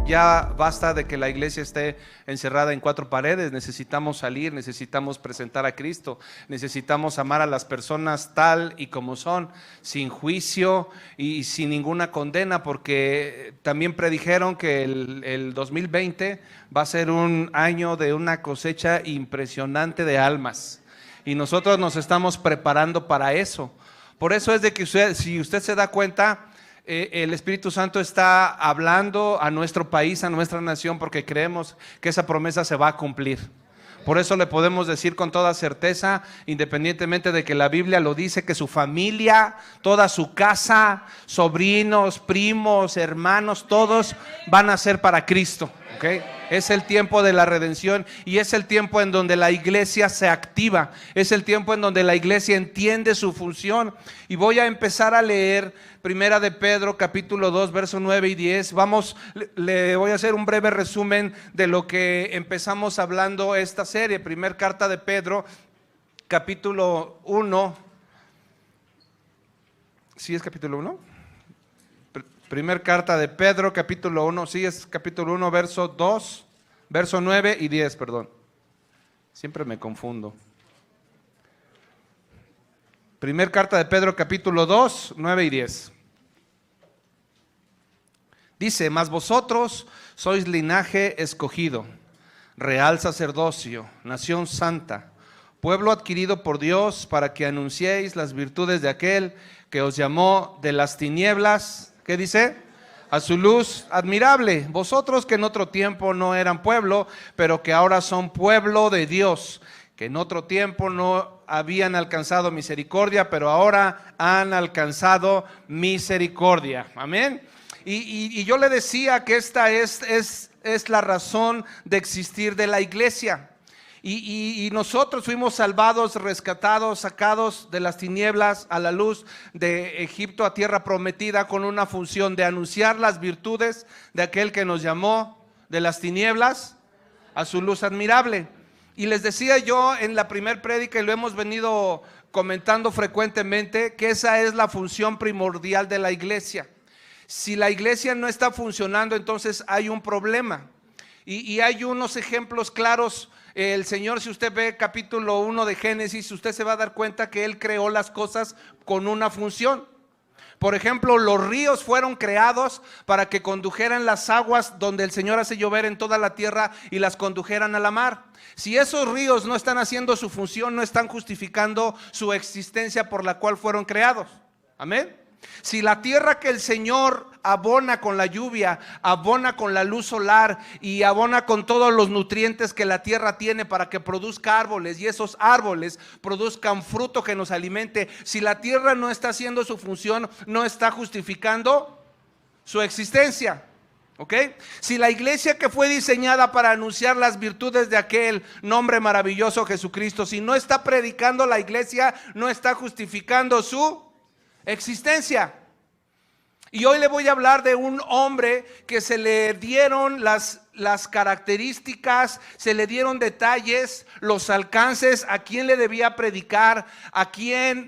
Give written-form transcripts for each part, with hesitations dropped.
Ya basta de que la iglesia esté encerrada en cuatro paredes. Necesitamos salir, necesitamos presentar a Cristo, necesitamos amar a las personas tal y como son, sin juicio y sin ninguna condena, porque también predijeron que el 2020 va a ser un año de una cosecha impresionante de almas, y nosotros nos estamos preparando para eso. Por eso es de que si usted se da cuenta, el Espíritu Santo está hablando a nuestro país, a nuestra nación, porque creemos que esa promesa se va a cumplir. Por eso le podemos decir con toda certeza, independientemente de que la Biblia lo dice, que su familia, toda su casa, sobrinos, primos, hermanos, todos van a ser para Cristo, ¿okay? Es el tiempo de la redención, y es el tiempo en donde la iglesia se activa, es el tiempo en donde la iglesia entiende su función. Y voy a empezar a leer Primera de Pedro, capítulo 2, versos 9 y 10. Le voy a hacer un breve resumen de lo que empezamos hablando esta serie. Primer carta de Pedro, capítulo 1. ¿Sí es capítulo 1? Primer carta de Pedro, capítulo 1, sí es capítulo 1, verso 9 y 10, perdón. Siempre me confundo. Primer carta de Pedro, capítulo 2, 9 y 10. Dice: mas vosotros sois linaje escogido, real sacerdocio, nación santa, pueblo adquirido por Dios, para que anunciéis las virtudes de aquel que os llamó de las tinieblas, ¿qué dice? A su luz admirable. Vosotros que en otro tiempo no eran pueblo, pero que ahora son pueblo de Dios, que en otro tiempo no habían alcanzado misericordia, pero ahora han alcanzado misericordia. Amén. Y yo le decía que esta es la razón de existir de la iglesia. Y nosotros fuimos salvados, rescatados, sacados de las tinieblas a la luz de Egipto, a tierra prometida, con una función de anunciar las virtudes de aquel que nos llamó de las tinieblas a su luz admirable. Y les decía yo en la primer prédica, y lo hemos venido comentando frecuentemente, que esa es la función primordial de la iglesia. Si la iglesia no está funcionando, entonces hay un problema. Y hay unos ejemplos claros. El Señor, si usted ve capítulo 1 de Génesis, usted se va a dar cuenta que Él creó las cosas con una función. Por ejemplo, los ríos fueron creados para que condujeran las aguas donde el Señor hace llover en toda la tierra y las condujeran a la mar. Si esos ríos no están haciendo su función, no están justificando su existencia por la cual fueron creados. Amén. Si la tierra que el Señor abona con la lluvia, abona con la luz solar y abona con todos los nutrientes que la tierra tiene para que produzca árboles, y esos árboles produzcan fruto que nos alimente, si la tierra no está haciendo su función, no está justificando su existencia. ¿Ok? Si la iglesia que fue diseñada para anunciar las virtudes de aquel nombre maravilloso Jesucristo, si no está predicando la iglesia, no está justificando su existencia. Y hoy le voy a hablar de un hombre que se le dieron las características, se le dieron detalles, los alcances, a quién le debía predicar,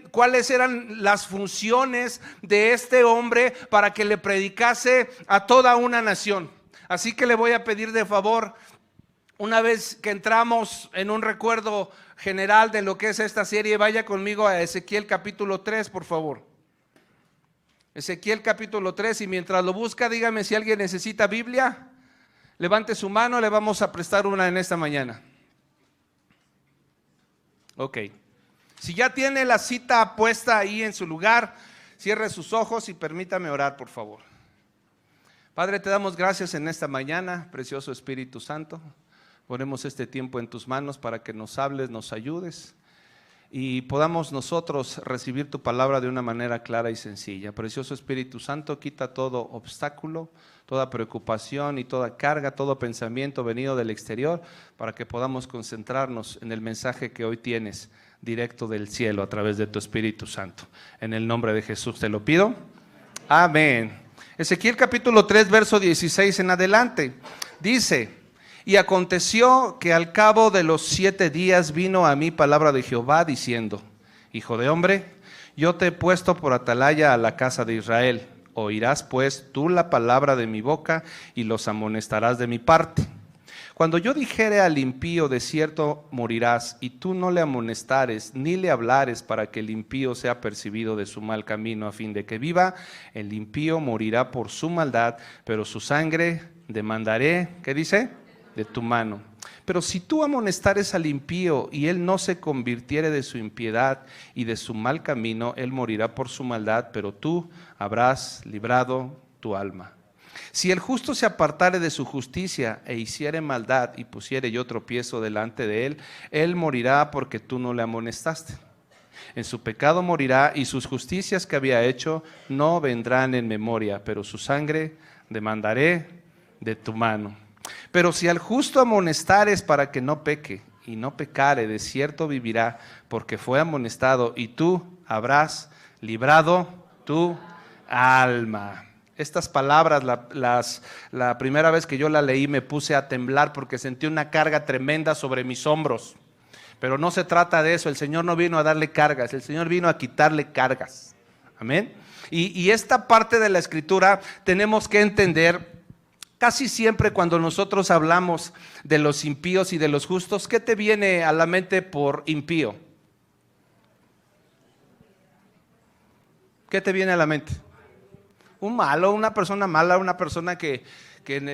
cuáles eran las funciones de este hombre para que le predicase a toda una nación. Así que le voy a pedir de favor, una vez que entramos en un recuerdo general de lo que es esta serie, vaya conmigo a Ezequiel capítulo 3, por favor. Ezequiel capítulo 3, y mientras lo busca, dígame si alguien necesita Biblia. Levante su mano, le vamos a prestar una en esta mañana. Ok. Si ya tiene la cita puesta ahí en su lugar, cierre sus ojos y permítame orar, por favor. Padre, te damos gracias en esta mañana, precioso Espíritu Santo. Ponemos este tiempo en tus manos para que nos hables, nos ayudes y podamos nosotros recibir tu palabra de una manera clara y sencilla. Precioso Espíritu Santo, quita todo obstáculo, toda preocupación y toda carga, todo pensamiento venido del exterior, para que podamos concentrarnos en el mensaje que hoy tienes directo del cielo a través de tu Espíritu Santo. En el nombre de Jesús te lo pido. Amén. Ezequiel capítulo 3, verso 16 en adelante, dice: y aconteció que al cabo de los 7 días vino a mí palabra de Jehová diciendo: hijo de hombre, yo te he puesto por atalaya a la casa de Israel. Oirás pues tú la palabra de mi boca y los amonestarás de mi parte. Cuando yo dijere al impío, de cierto morirás, y tú no le amonestares ni le hablares para que el impío sea percibido de su mal camino a fin de que viva, el impío morirá por su maldad, pero su sangre demandaré, ¿qué dice? De tu mano. Pero si tú amonestares al impío y él no se convirtiere de su impiedad y de su mal camino, él morirá por su maldad, pero tú habrás librado tu alma. Si el justo se apartare de su justicia e hiciere maldad y pusiere yo tropiezo delante de él, él morirá porque tú no le amonestaste. En su pecado morirá y sus justicias que había hecho no vendrán en memoria, pero su sangre demandaré de tu mano. Pero si al justo amonestares para que no peque y no pecare, de cierto vivirá, porque fue amonestado, y tú habrás librado tu alma. Estas palabras, la primera vez que yo la leí me puse a temblar porque sentí una carga tremenda sobre mis hombros. Pero no se trata de eso, el Señor no vino a darle cargas, el Señor vino a quitarle cargas. Amén. Y esta parte de la Escritura tenemos que entender. Casi siempre cuando nosotros hablamos de los impíos y de los justos, ¿qué te viene a la mente por impío? ¿Qué te viene a la mente? Un malo, una persona mala, una persona que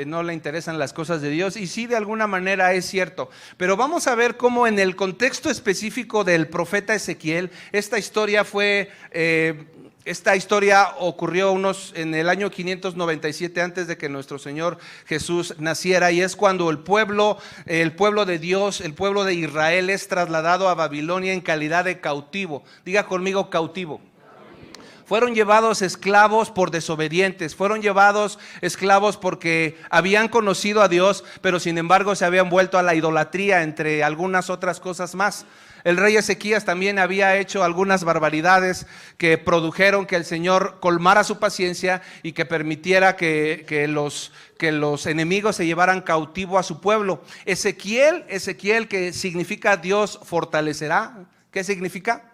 no le interesan las cosas de Dios. Y sí, de alguna manera es cierto. Pero vamos a ver cómo en el contexto específico del profeta Ezequiel, esta historia ocurrió en el año 597 antes de que nuestro Señor Jesús naciera, y es cuando el pueblo de Dios, el pueblo de Israel, es trasladado a Babilonia en calidad de cautivo. Diga conmigo, cautivo. Fueron llevados esclavos por desobedientes, fueron llevados esclavos porque habían conocido a Dios, pero sin embargo se habían vuelto a la idolatría, entre algunas otras cosas más. El rey Ezequías también había hecho algunas barbaridades que produjeron que el Señor colmara su paciencia y que permitiera que los enemigos se llevaran cautivo a su pueblo. Ezequiel, que significa Dios fortalecerá. ¿Qué significa?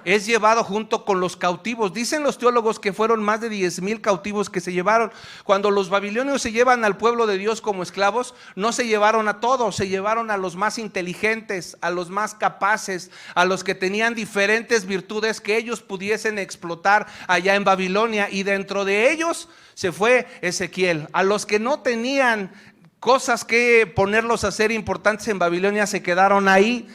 Es llevado junto con los cautivos. Dicen los teólogos que fueron más de 10,000 cautivos que se llevaron. Cuando los babilonios se llevan al pueblo de Dios como esclavos, no se llevaron a todos, se llevaron a los más inteligentes, a los más capaces, a los que tenían diferentes virtudes que ellos pudiesen explotar allá en Babilonia, y dentro de ellos se fue Ezequiel. A los que no tenían cosas que ponerlos a ser importantes en Babilonia se quedaron ahí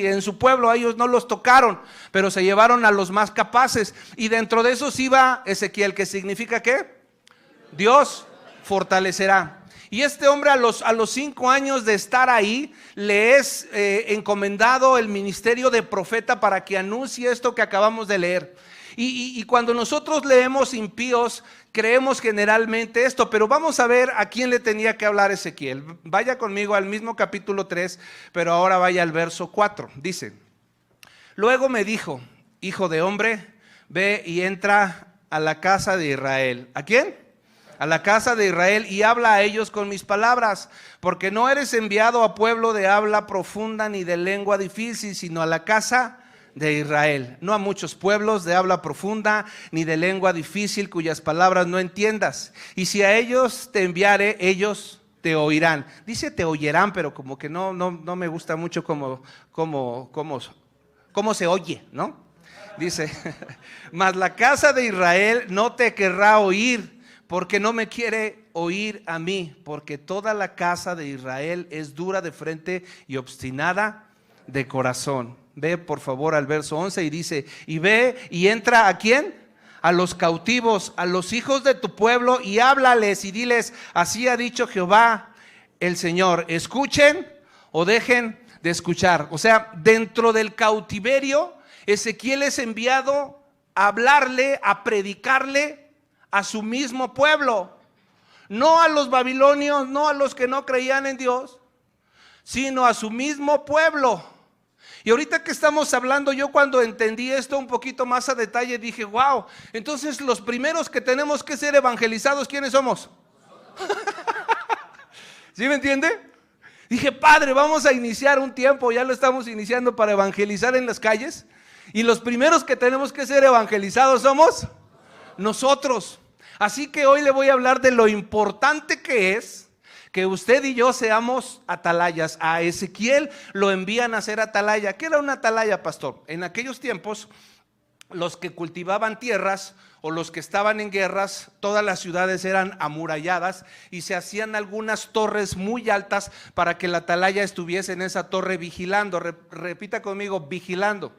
en su pueblo, a ellos no los tocaron, pero se llevaron a los más capaces, y dentro de esos iba Ezequiel, que significa ¿qué? Dios fortalecerá. Y este hombre a los 5 años de estar ahí, le es encomendado el ministerio de profeta para que anuncie esto que acabamos de leer. Y cuando nosotros leemos impíos, creemos generalmente esto, pero vamos a ver a quién le tenía que hablar Ezequiel. Vaya conmigo al mismo capítulo 3, pero ahora vaya al verso 4. Dice: luego me dijo, hijo de hombre, ve y entra a la casa de Israel. ¿A quién? A la casa de Israel, y habla a ellos con mis palabras, porque no eres enviado a pueblo de habla profunda ni de lengua difícil, sino a la casa de Israel, no a muchos pueblos de habla profunda ni de lengua difícil cuyas palabras no entiendas. Y si a ellos te enviare, ellos te oirán. Dice te oirán, pero como que no me gusta mucho cómo se oye, ¿no? Dice, mas la casa de Israel no te querrá oír, porque no me quiere oír a mí, porque toda la casa de Israel es dura de frente y obstinada de corazón. Ve por favor al verso 11 y dice: y ve y entra ¿a quién? A los cautivos, a los hijos de tu pueblo, y háblales y diles: así ha dicho Jehová el Señor, escuchen o dejen de escuchar. O sea, dentro del cautiverio, Ezequiel es enviado a hablarle, a predicarle a su mismo pueblo, no a los babilonios, no a los que no creían en Dios, sino a su mismo pueblo. Y ahorita que estamos hablando, yo cuando entendí esto un poquito más a detalle, dije, wow, entonces los primeros que tenemos que ser evangelizados, ¿quiénes somos? ¿Sí me entiende? Dije, Padre, vamos a iniciar un tiempo, ya lo estamos iniciando, para evangelizar en las calles, y los primeros que tenemos que ser evangelizados somos Nosotros. Así que hoy le voy a hablar de lo importante que es que usted y yo seamos atalayas. A Ezequiel lo envían a ser atalaya. ¿Qué era una atalaya, pastor? En aquellos tiempos, los que cultivaban tierras o los que estaban en guerras, todas las ciudades eran amuralladas y se hacían algunas torres muy altas para que la atalaya estuviese en esa torre vigilando. Repita conmigo, vigilando.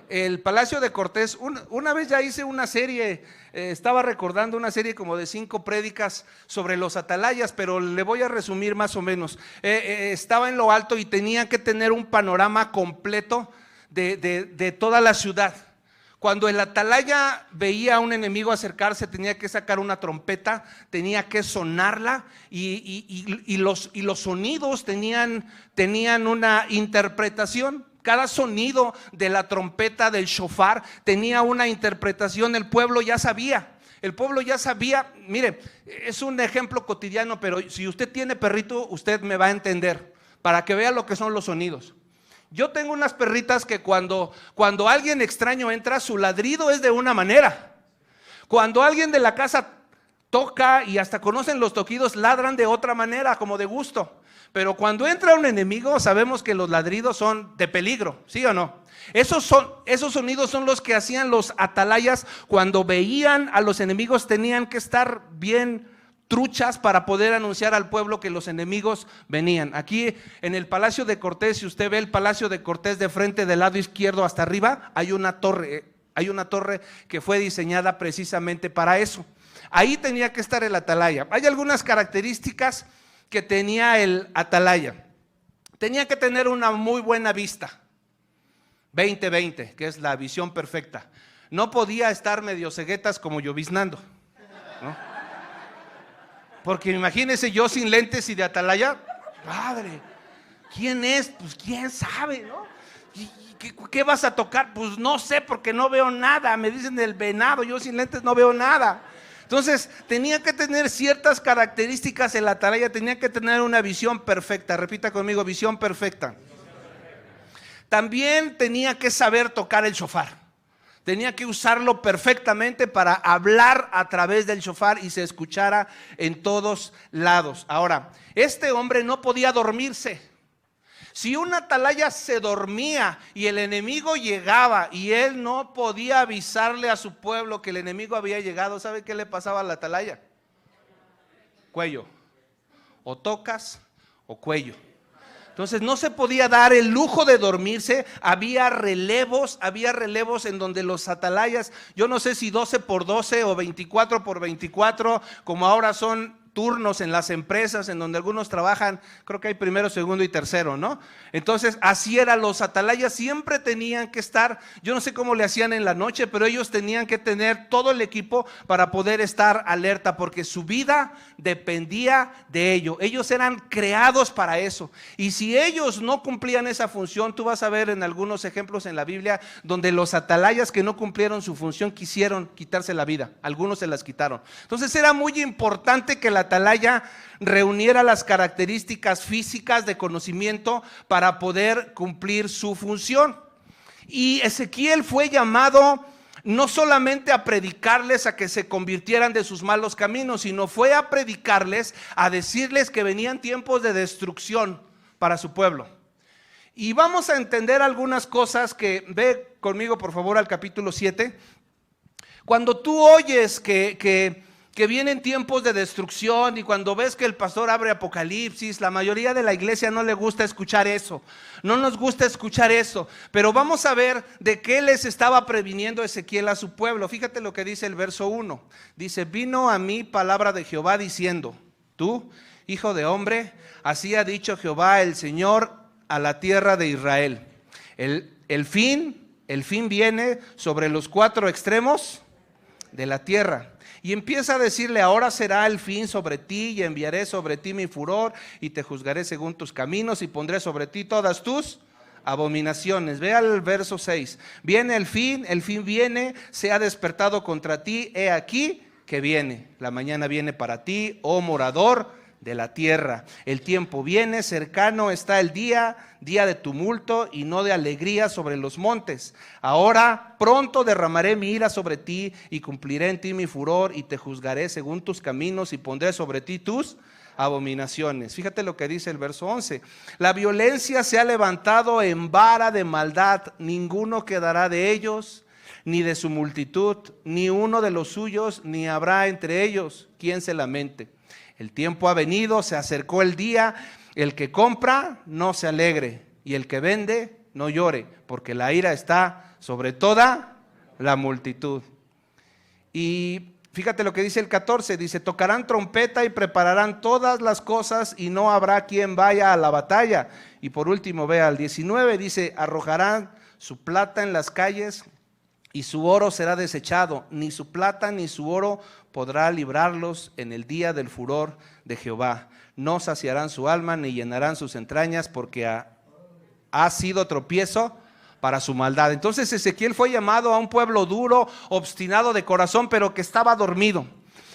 El Palacio de Cortés, una vez ya hice una serie, estaba recordando una serie como de 5 prédicas sobre los atalayas, pero le voy a resumir más o menos. Estaba en lo alto y tenía que tener un panorama completo de toda la ciudad. Cuando el atalaya veía a un enemigo acercarse, tenía que sacar una trompeta, tenía que sonarla y los sonidos tenían una interpretación. Cada sonido de la trompeta, del shofar, tenía una interpretación. El pueblo ya sabía. Mire, es un ejemplo cotidiano, pero si usted tiene perrito, usted me va a entender, para que vea lo que son los sonidos. Yo tengo unas perritas que cuando alguien extraño entra, su ladrido es de una manera. Cuando alguien de la casa toca y hasta conocen los toquidos, ladran de otra manera, como de gusto. Pero cuando entra un enemigo, sabemos que los ladridos son de peligro, ¿sí o no? Esos sonidos son los que hacían los atalayas cuando veían a los enemigos. Tenían que estar bien truchas para poder anunciar al pueblo que los enemigos venían. Aquí en el Palacio de Cortés, si usted ve el Palacio de Cortés de frente del lado izquierdo hasta arriba, hay una torre que fue diseñada precisamente para eso. Ahí tenía que estar el atalaya. Hay algunas características que tenía el atalaya. Tenía que tener una muy buena vista, 20/20, que es la visión perfecta. No podía estar medio ceguetas como lloviznando, ¿no? Porque imagínese yo sin lentes y de atalaya. Padre, ¿quién es? Pues quién sabe, ¿no? ¿Qué vas a tocar? Pues no sé, porque no veo nada. Me dicen el venado, yo sin lentes no veo nada. Entonces tenía que tener ciertas características el atalaya, tenía que tener una visión perfecta. Repita conmigo, visión perfecta. También tenía que saber tocar el shofar. Tenía que usarlo perfectamente para hablar a través del shofar y se escuchara en todos lados. Ahora, este hombre no podía dormirse. Si un atalaya se dormía y el enemigo llegaba y él no podía avisarle a su pueblo que el enemigo había llegado, ¿sabe qué le pasaba al atalaya? Cuello. O tocas o cuello. Entonces no se podía dar el lujo de dormirse. Había relevos en donde los atalayas, yo no sé si 12x12 o 24x24, como ahora son turnos en las empresas en donde algunos trabajan, creo que hay primero, segundo y tercero, ¿no? Entonces así eran los atalayas, siempre tenían que estar, yo no sé cómo le hacían en la noche, pero ellos tenían que tener todo el equipo para poder estar alerta, porque su vida dependía de ello. Ellos eran creados para eso, y si ellos no cumplían esa función, tú vas a ver en algunos ejemplos en la Biblia donde los atalayas que no cumplieron su función quisieron quitarse la vida, algunos se las quitaron. Entonces era muy importante que la atalaya reuniera las características físicas de conocimiento para poder cumplir su función. Y Ezequiel fue llamado no solamente a predicarles a que se convirtieran de sus malos caminos, sino fue a predicarles, a decirles que venían tiempos de destrucción para su pueblo. Y vamos a entender algunas cosas que, ve conmigo por favor al capítulo 7. Cuando tú oyes que vienen tiempos de destrucción y cuando ves que el pastor abre Apocalipsis, la mayoría de la iglesia no le gusta escuchar eso, no nos gusta escuchar eso, pero vamos a ver de qué les estaba previniendo Ezequiel a su pueblo. Fíjate lo que dice el verso 1, dice: vino a mí palabra de Jehová diciendo, tú, hijo de hombre, así ha dicho Jehová el Señor a la tierra de Israel, el fin viene sobre los 4 extremos de la tierra. Y empieza a decirle: ahora será el fin sobre ti, y enviaré sobre ti mi furor, y te juzgaré según tus caminos, y pondré sobre ti todas tus abominaciones. Ve al verso 6. Viene el fin viene, se ha despertado contra ti, he aquí que viene. La mañana viene para ti, oh morador de la tierra. El tiempo viene, cercano está el día de tumulto y no de alegría sobre los montes. Ahora pronto derramaré mi ira sobre ti y cumpliré en ti mi furor y te juzgaré según tus caminos y pondré sobre ti tus abominaciones. Fíjate lo que dice el verso 11. La violencia se ha levantado en vara de maldad, ninguno quedará de ellos, ni de su multitud, ni uno de los suyos, ni habrá entre ellos quien se lamente. El tiempo ha venido, se acercó el día, el que compra no se alegre y el que vende no llore, porque la ira está sobre toda la multitud. Y fíjate lo que dice el 14, dice, tocarán trompeta y prepararán todas las cosas y no habrá quien vaya a la batalla. Y por último, vea el 19, dice, arrojarán su plata en las calles y su oro será desechado, ni su plata ni su oro podrá librarlos en el día del furor de Jehová. No saciarán su alma ni llenarán sus entrañas, porque ha sido tropiezo para su maldad. Entonces Ezequiel fue llamado a un pueblo duro, obstinado de corazón, pero que estaba dormido.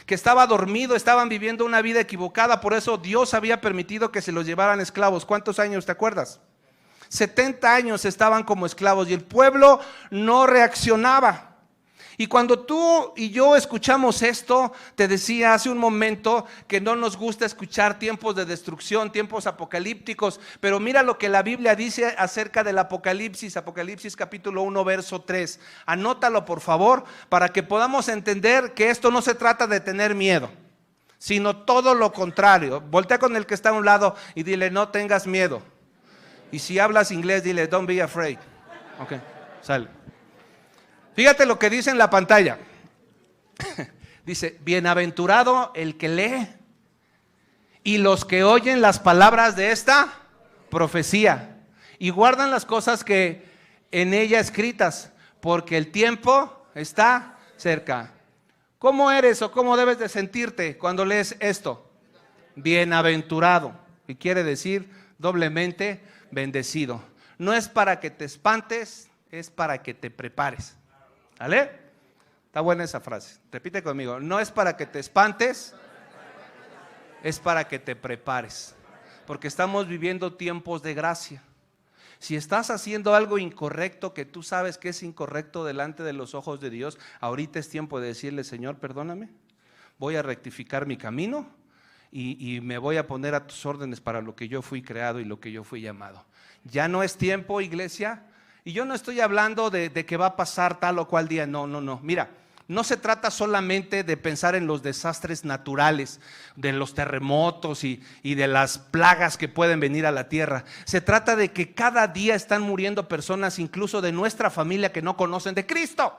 Estaban viviendo una vida equivocada, por eso Dios había permitido que se los llevaran esclavos. ¿Cuántos años te acuerdas? 70 años estaban como esclavos y el pueblo no reaccionaba. Y cuando tú y yo escuchamos esto, te decía hace un momento que no nos gusta escuchar tiempos de destrucción, tiempos apocalípticos, pero mira lo que la Biblia dice acerca del Apocalipsis, Apocalipsis capítulo 1 verso 3. Anótalo por favor para que podamos entender que esto no se trata de tener miedo, sino todo lo contrario. Voltea con el que está a un lado y dile, no tengas miedo. Y si hablas inglés, dile, don't be afraid. Ok, sale. Fíjate lo que dice en la pantalla. Dice, bienaventurado el que lee y los que oyen las palabras de esta profecía y guardan las cosas que en ella escritas, porque el tiempo está cerca. ¿Cómo eres o cómo debes de sentirte cuando lees esto? Bienaventurado, y quiere decir doblemente bendecido. No es para que te espantes, es para que te prepares. ¿Vale? Está buena esa frase. Repite conmigo. No es para que te espantes, es para que te prepares. Porque estamos viviendo tiempos de gracia. Si estás haciendo algo incorrecto, que tú sabes que es incorrecto delante de los ojos de Dios, ahorita es tiempo de decirle, Señor, perdóname, voy a rectificar mi camino y me voy a poner a tus órdenes para lo que yo fui creado y lo que yo fui llamado. Ya no es tiempo, iglesia. Y yo no estoy hablando de que va a pasar tal o cual día, no. Mira, no se trata solamente de pensar en los desastres naturales, de los terremotos y de las plagas que pueden venir a la tierra. Se trata de que cada día están muriendo personas, incluso de nuestra familia, que no conocen de Cristo.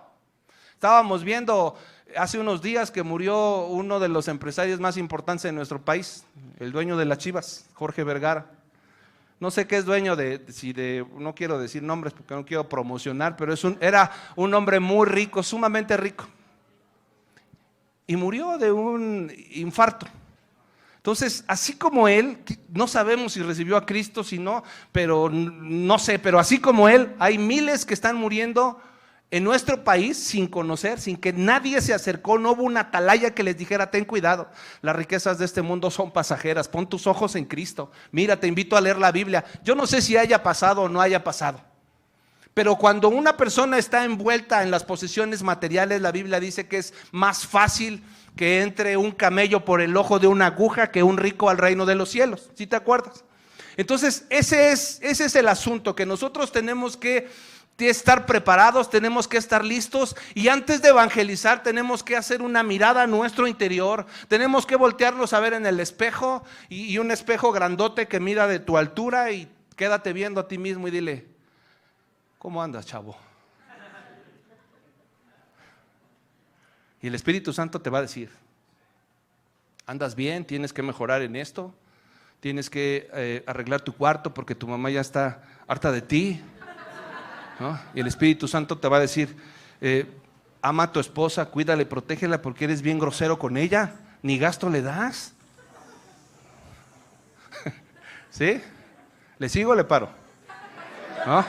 Estábamos viendo hace unos días que murió uno de los empresarios más importantes de nuestro país, el dueño de las Chivas, Jorge Vergara. No sé qué es dueño no quiero decir nombres porque no quiero promocionar, pero era un hombre muy rico, sumamente rico. Y murió de un infarto. Entonces, así como él, no sabemos si recibió a Cristo, si no, pero no sé, pero así como él, hay miles que están muriendo en nuestro país sin conocer, sin que nadie se acercó, no hubo una atalaya que les dijera, ten cuidado, las riquezas de este mundo son pasajeras, pon tus ojos en Cristo, mira, te invito a leer la Biblia. Yo no sé si haya pasado o no haya pasado, pero cuando una persona está envuelta en las posesiones materiales, la Biblia dice que es más fácil que entre un camello por el ojo de una aguja que un rico al reino de los cielos, ¿sí te acuerdas? Entonces ese es el asunto, que nosotros tenemos que estar preparados, tenemos que estar listos, y antes de evangelizar tenemos que hacer una mirada a nuestro interior, tenemos que voltearnos a ver en el espejo, y un espejo grandote que mira de tu altura, y quédate viendo a ti mismo y dile, ¿cómo andas, chavo? Y el Espíritu Santo te va a decir, ¿andas bien? ¿Tienes que mejorar en esto? ¿Tienes que arreglar tu cuarto porque tu mamá ya está harta de ti? ¿No? Y el Espíritu Santo te va a decir, ama a tu esposa, cuídala y protégela porque eres bien grosero con ella, ni gasto le das. ¿Sí? ¿Le sigo o le paro? ¿No?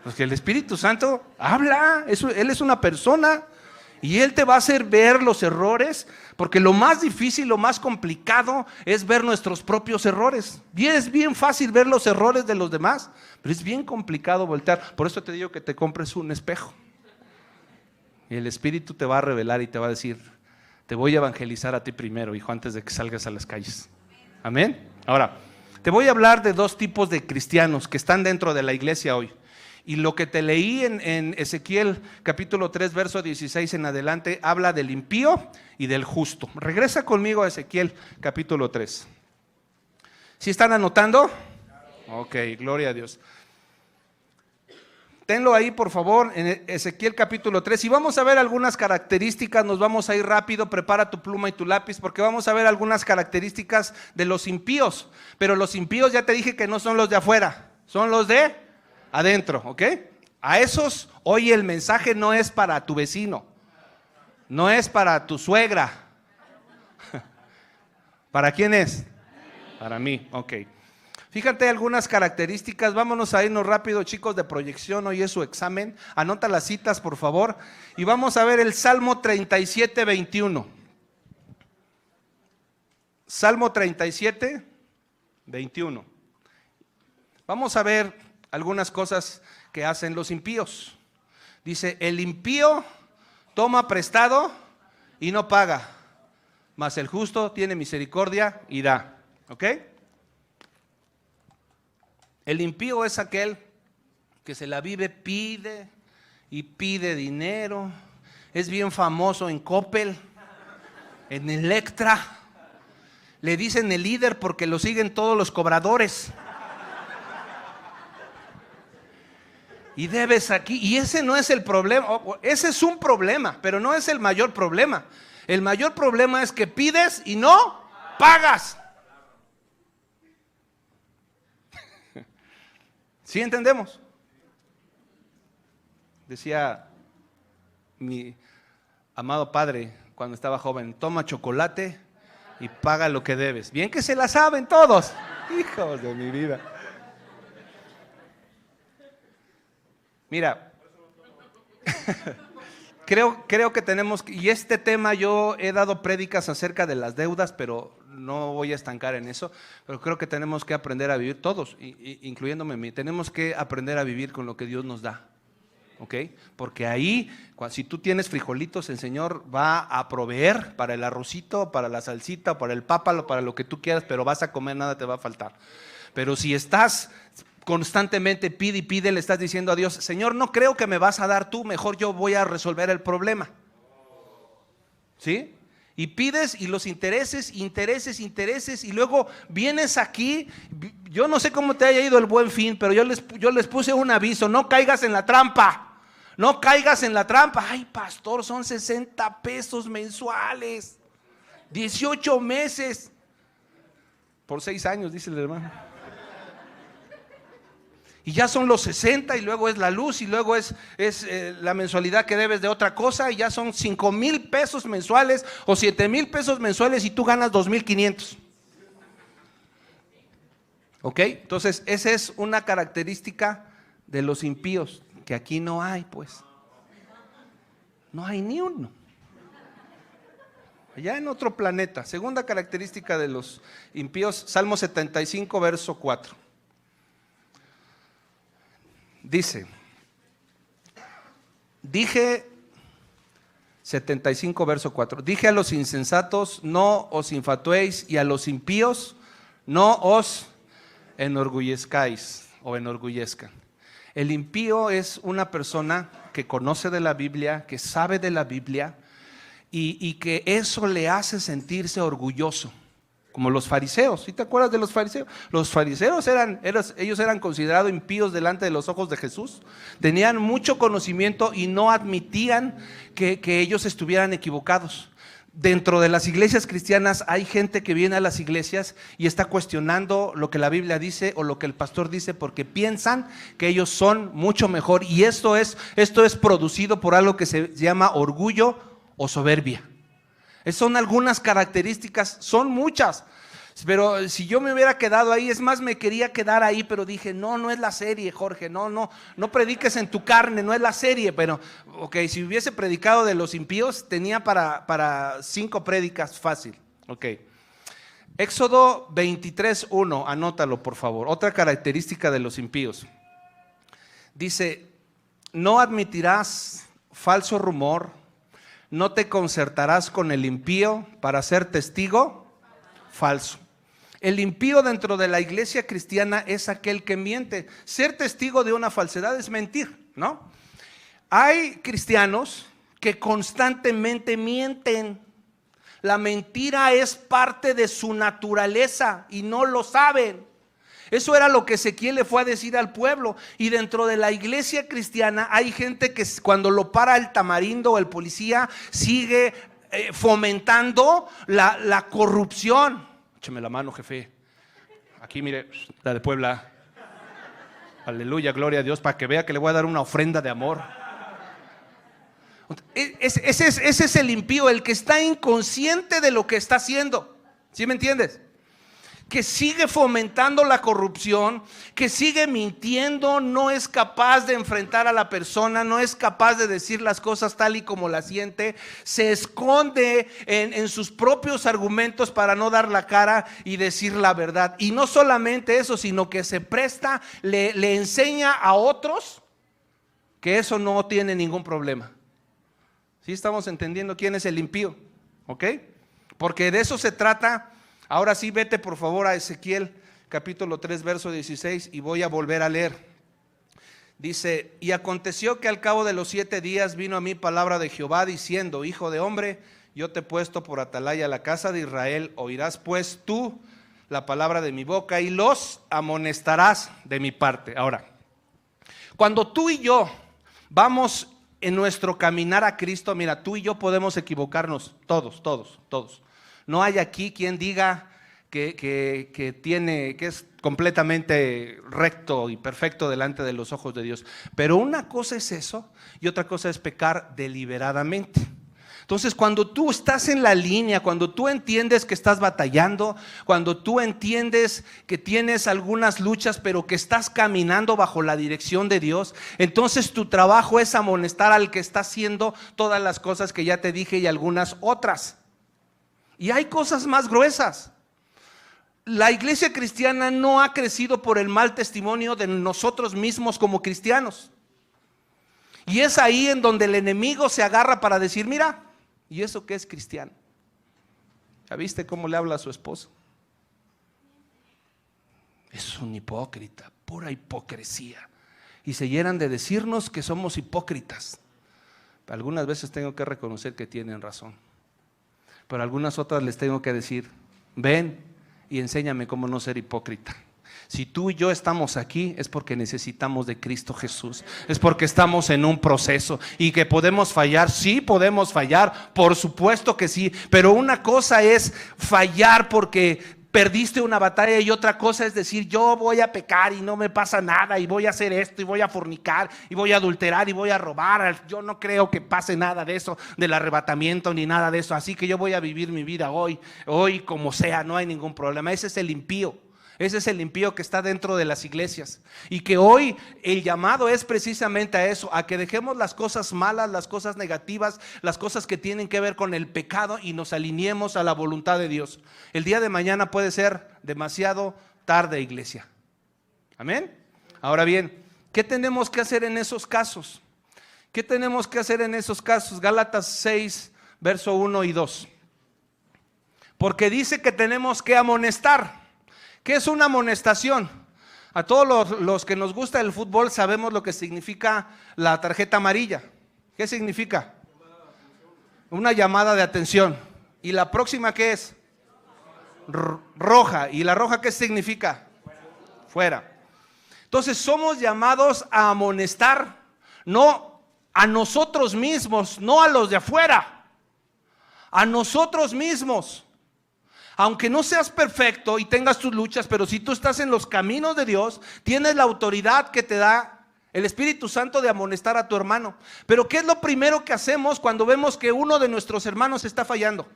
Pues que el Espíritu Santo habla, él es una persona Y Él te va a hacer ver los errores, porque lo más difícil, lo más complicado es ver nuestros propios errores. Y es bien fácil ver los errores de los demás, pero es bien complicado voltear. Por eso te digo que te compres un espejo. Y el Espíritu te va a revelar y te va a decir: te voy a evangelizar a ti primero, hijo, antes de que salgas a las calles. Amén. Ahora, te voy a hablar de dos tipos de cristianos que están dentro de la iglesia hoy. Y lo que te leí en Ezequiel capítulo 3, verso 16 en adelante, habla del impío y del justo. Regresa conmigo a Ezequiel capítulo 3. ¿Sí están anotando? Ok, gloria a Dios. Tenlo ahí, por favor, en Ezequiel capítulo 3. Y vamos a ver algunas características, nos vamos a ir rápido. Prepara tu pluma y tu lápiz, porque vamos a ver algunas características de los impíos. Pero los impíos, ya te dije que no son los de afuera, son los de adentro, ¿ok? A esos, hoy el mensaje no es para tu vecino, no es para tu suegra. ¿Para quién es? Para mí, ok. Fíjate algunas características, vámonos a irnos rápido, chicos, de proyección, hoy es su examen. Anota las citas, por favor, y vamos a ver el Salmo 37, 21. Salmo 37, 21. Vamos a ver algunas cosas que hacen los impíos. Dice: el impío toma prestado y no paga, mas el justo tiene misericordia y da. ¿Ok? El impío es aquel que se la vive, pide y pide dinero. Es bien famoso en Coppel, en Electra. Le dicen el líder porque lo siguen todos los cobradores. Y debes aquí, y ese no es el problema, ese es un problema, pero no es el mayor problema. El mayor problema es que pides y no pagas. ¿Sí entendemos? Decía mi amado padre cuando estaba joven: toma chocolate y paga lo que debes. Bien que se la saben todos, hijos de mi vida. Mira, creo que tenemos, y este tema yo he dado prédicas acerca de las deudas, pero no voy a estancar en eso, pero creo que tenemos que aprender a vivir todos, incluyéndome a mí, tenemos que aprender a vivir con lo que Dios nos da, ¿ok? Porque ahí, si tú tienes frijolitos, el Señor va a proveer para el arrocito, para la salsita, para el pápalo, para lo que tú quieras, pero vas a comer, nada te va a faltar. Pero si estás constantemente pide y pide, le estás diciendo a Dios: Señor, no creo que me vas a dar tú, mejor yo voy a resolver el problema. ¿Sí? Y pides, y los intereses, y luego vienes aquí. Yo no sé cómo te haya ido el Buen Fin, pero yo les puse un aviso: no caigas en la trampa, no caigas en la trampa. Ay, pastor, son 60 pesos mensuales, 18 meses, por 6 años, dice el hermano. Y ya son los 60, y luego es la luz, y luego es la mensualidad que debes de otra cosa, y ya son 5,000 pesos mensuales o 7,000 pesos mensuales, y tú ganas 2,500. ¿Ok? Entonces, esa es una característica de los impíos, que aquí no hay, pues. No hay ni uno. Allá en otro planeta. Segunda característica de los impíos, Salmo 75, verso 4. Dice, 75 verso 4, dije a los insensatos: no os infatuéis, y a los impíos: no os enorgullezcáis o enorgullezcan. El impío es una persona que conoce de la Biblia, que sabe de la Biblia, y que eso le hace sentirse orgulloso. Como los fariseos. ¿Sí te acuerdas de los fariseos? Los fariseos ellos eran considerados impíos delante de los ojos de Jesús. Tenían mucho conocimiento y no admitían que ellos estuvieran equivocados. Dentro de las iglesias cristianas hay gente que viene a las iglesias y está cuestionando lo que la Biblia dice o lo que el pastor dice, porque piensan que ellos son mucho mejor, y esto es producido por algo que se llama orgullo o soberbia. Son algunas características, son muchas. Pero si yo me hubiera quedado ahí, es más, me quería quedar ahí, pero dije, no es la serie, Jorge, no prediques en tu carne, no es la serie. Pero, ok, si hubiese predicado de los impíos, tenía para 5 prédicas fácil. Ok. Éxodo 23:1, anótalo por favor. Otra característica de los impíos. Dice, no admitirás falso rumor, no te concertarás con el impío para ser testigo falso. El impío dentro de la iglesia cristiana es aquel que miente. Ser testigo de una falsedad es mentir, ¿no? Hay cristianos que constantemente mienten. La mentira es parte de su naturaleza y no lo saben. Eso era lo que Ezequiel le fue a decir al pueblo. Y dentro de la iglesia cristiana hay gente que cuando lo para el tamarindo o el policía sigue fomentando la corrupción. Écheme la mano, jefe. Aquí mire, la de Puebla. Aleluya, gloria a Dios, para que vea que le voy a dar una ofrenda de amor. Ese es el impío, el que está inconsciente de lo que está haciendo. ¿Sí me entiendes? Que sigue fomentando la corrupción, que sigue mintiendo, no es capaz de enfrentar a la persona, no es capaz de decir las cosas tal y como las siente, se esconde en sus propios argumentos para no dar la cara y decir la verdad. Y no solamente eso, sino que se presta, le enseña a otros que eso no tiene ningún problema. ¿Sí estamos entendiendo quién es el impío? ¿Ok? Porque de eso se trata. Ahora sí, vete por favor a Ezequiel capítulo 3 verso 16 y voy a volver a leer. Dice, y aconteció que al cabo de los 7 días vino a mí palabra de Jehová diciendo, hijo de hombre, yo te he puesto por atalaya a la casa de Israel, oirás pues tú la palabra de mi boca y los amonestarás de mi parte. Ahora, cuando tú y yo vamos en nuestro caminar a Cristo, mira, tú y yo podemos equivocarnos, todos. No hay aquí quien diga que es completamente recto y perfecto delante de los ojos de Dios. Pero una cosa es eso y otra cosa es pecar deliberadamente. Entonces, cuando tú estás en la línea, cuando tú entiendes que estás batallando, cuando tú entiendes que tienes algunas luchas, pero que estás caminando bajo la dirección de Dios, entonces tu trabajo es amonestar al que está haciendo todas las cosas que ya te dije y algunas otras. Y hay cosas más gruesas. La iglesia cristiana no ha crecido por el mal testimonio de nosotros mismos como cristianos. Y es ahí en donde el enemigo se agarra para decir, mira, ¿y eso qué es cristiano? ¿Ya viste cómo le habla a su esposa? Es un hipócrita, pura hipocresía. Y se llenan de decirnos que somos hipócritas. Algunas veces tengo que reconocer que tienen razón. Pero algunas otras les tengo que decir, ven y enséñame cómo no ser hipócrita. Si tú y yo estamos aquí es porque necesitamos de Cristo Jesús, es porque estamos en un proceso y que podemos fallar, sí podemos fallar, por supuesto que sí, pero una cosa es fallar porque perdiste una batalla y otra cosa es decir, yo voy a pecar y no me pasa nada y voy a hacer esto y voy a fornicar y voy a adulterar y voy a robar. Yo no creo que pase nada de eso, del arrebatamiento ni nada de eso, así que yo voy a vivir mi vida hoy como sea, no hay ningún problema. Ese es el impío. Ese es el impío que está dentro de las iglesias y que hoy el llamado es precisamente a eso, a que dejemos las cosas malas, las cosas negativas, las cosas que tienen que ver con el pecado y nos alineemos a la voluntad de Dios. El día de mañana puede ser demasiado tarde, iglesia. Amén. Ahora bien, ¿qué tenemos que hacer en esos casos? ¿Qué tenemos que hacer en esos casos? Gálatas 6, verso 1 y 2. Porque dice que tenemos que amonestar. ¿Qué es una amonestación? A todos los que nos gusta el fútbol sabemos lo que significa la tarjeta amarilla. ¿Qué significa? Una llamada de atención. ¿Y la próxima qué es? Roja. ¿Y la roja qué significa? Fuera. Entonces somos llamados a amonestar, no a nosotros mismos, no a los de afuera, a nosotros mismos. Aunque no seas perfecto y tengas tus luchas, pero si tú estás en los caminos de Dios, tienes la autoridad que te da el Espíritu Santo de amonestar a tu hermano. Pero ¿qué es lo primero que hacemos cuando vemos que uno de nuestros hermanos está fallando?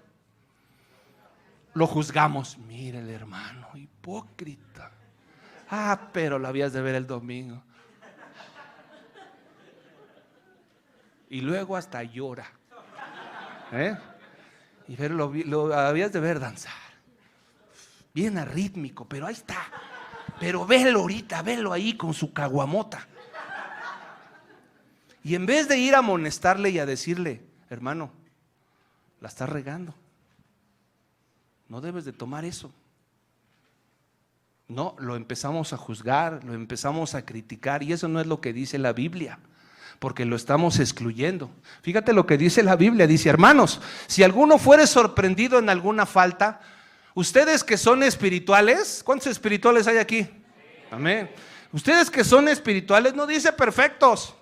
lo juzgamos. Mira el hermano, hipócrita. Pero lo habías de ver el domingo. Y luego hasta llora. Y lo habías de ver danzar. Bien arrítmico, pero ahí está. Pero velo ahorita, velo ahí con su caguamota. Y en vez de ir a amonestarle y a decirle, hermano, la estás regando. No debes de tomar eso. No, lo empezamos a juzgar, lo empezamos a criticar, y eso no es lo que dice la Biblia, porque lo estamos excluyendo. Fíjate lo que dice la Biblia, dice, hermanos, si alguno fuere sorprendido en alguna falta, ustedes que son espirituales, ¿cuántos espirituales hay aquí? Amén. Ustedes que son espirituales, no dice perfectos,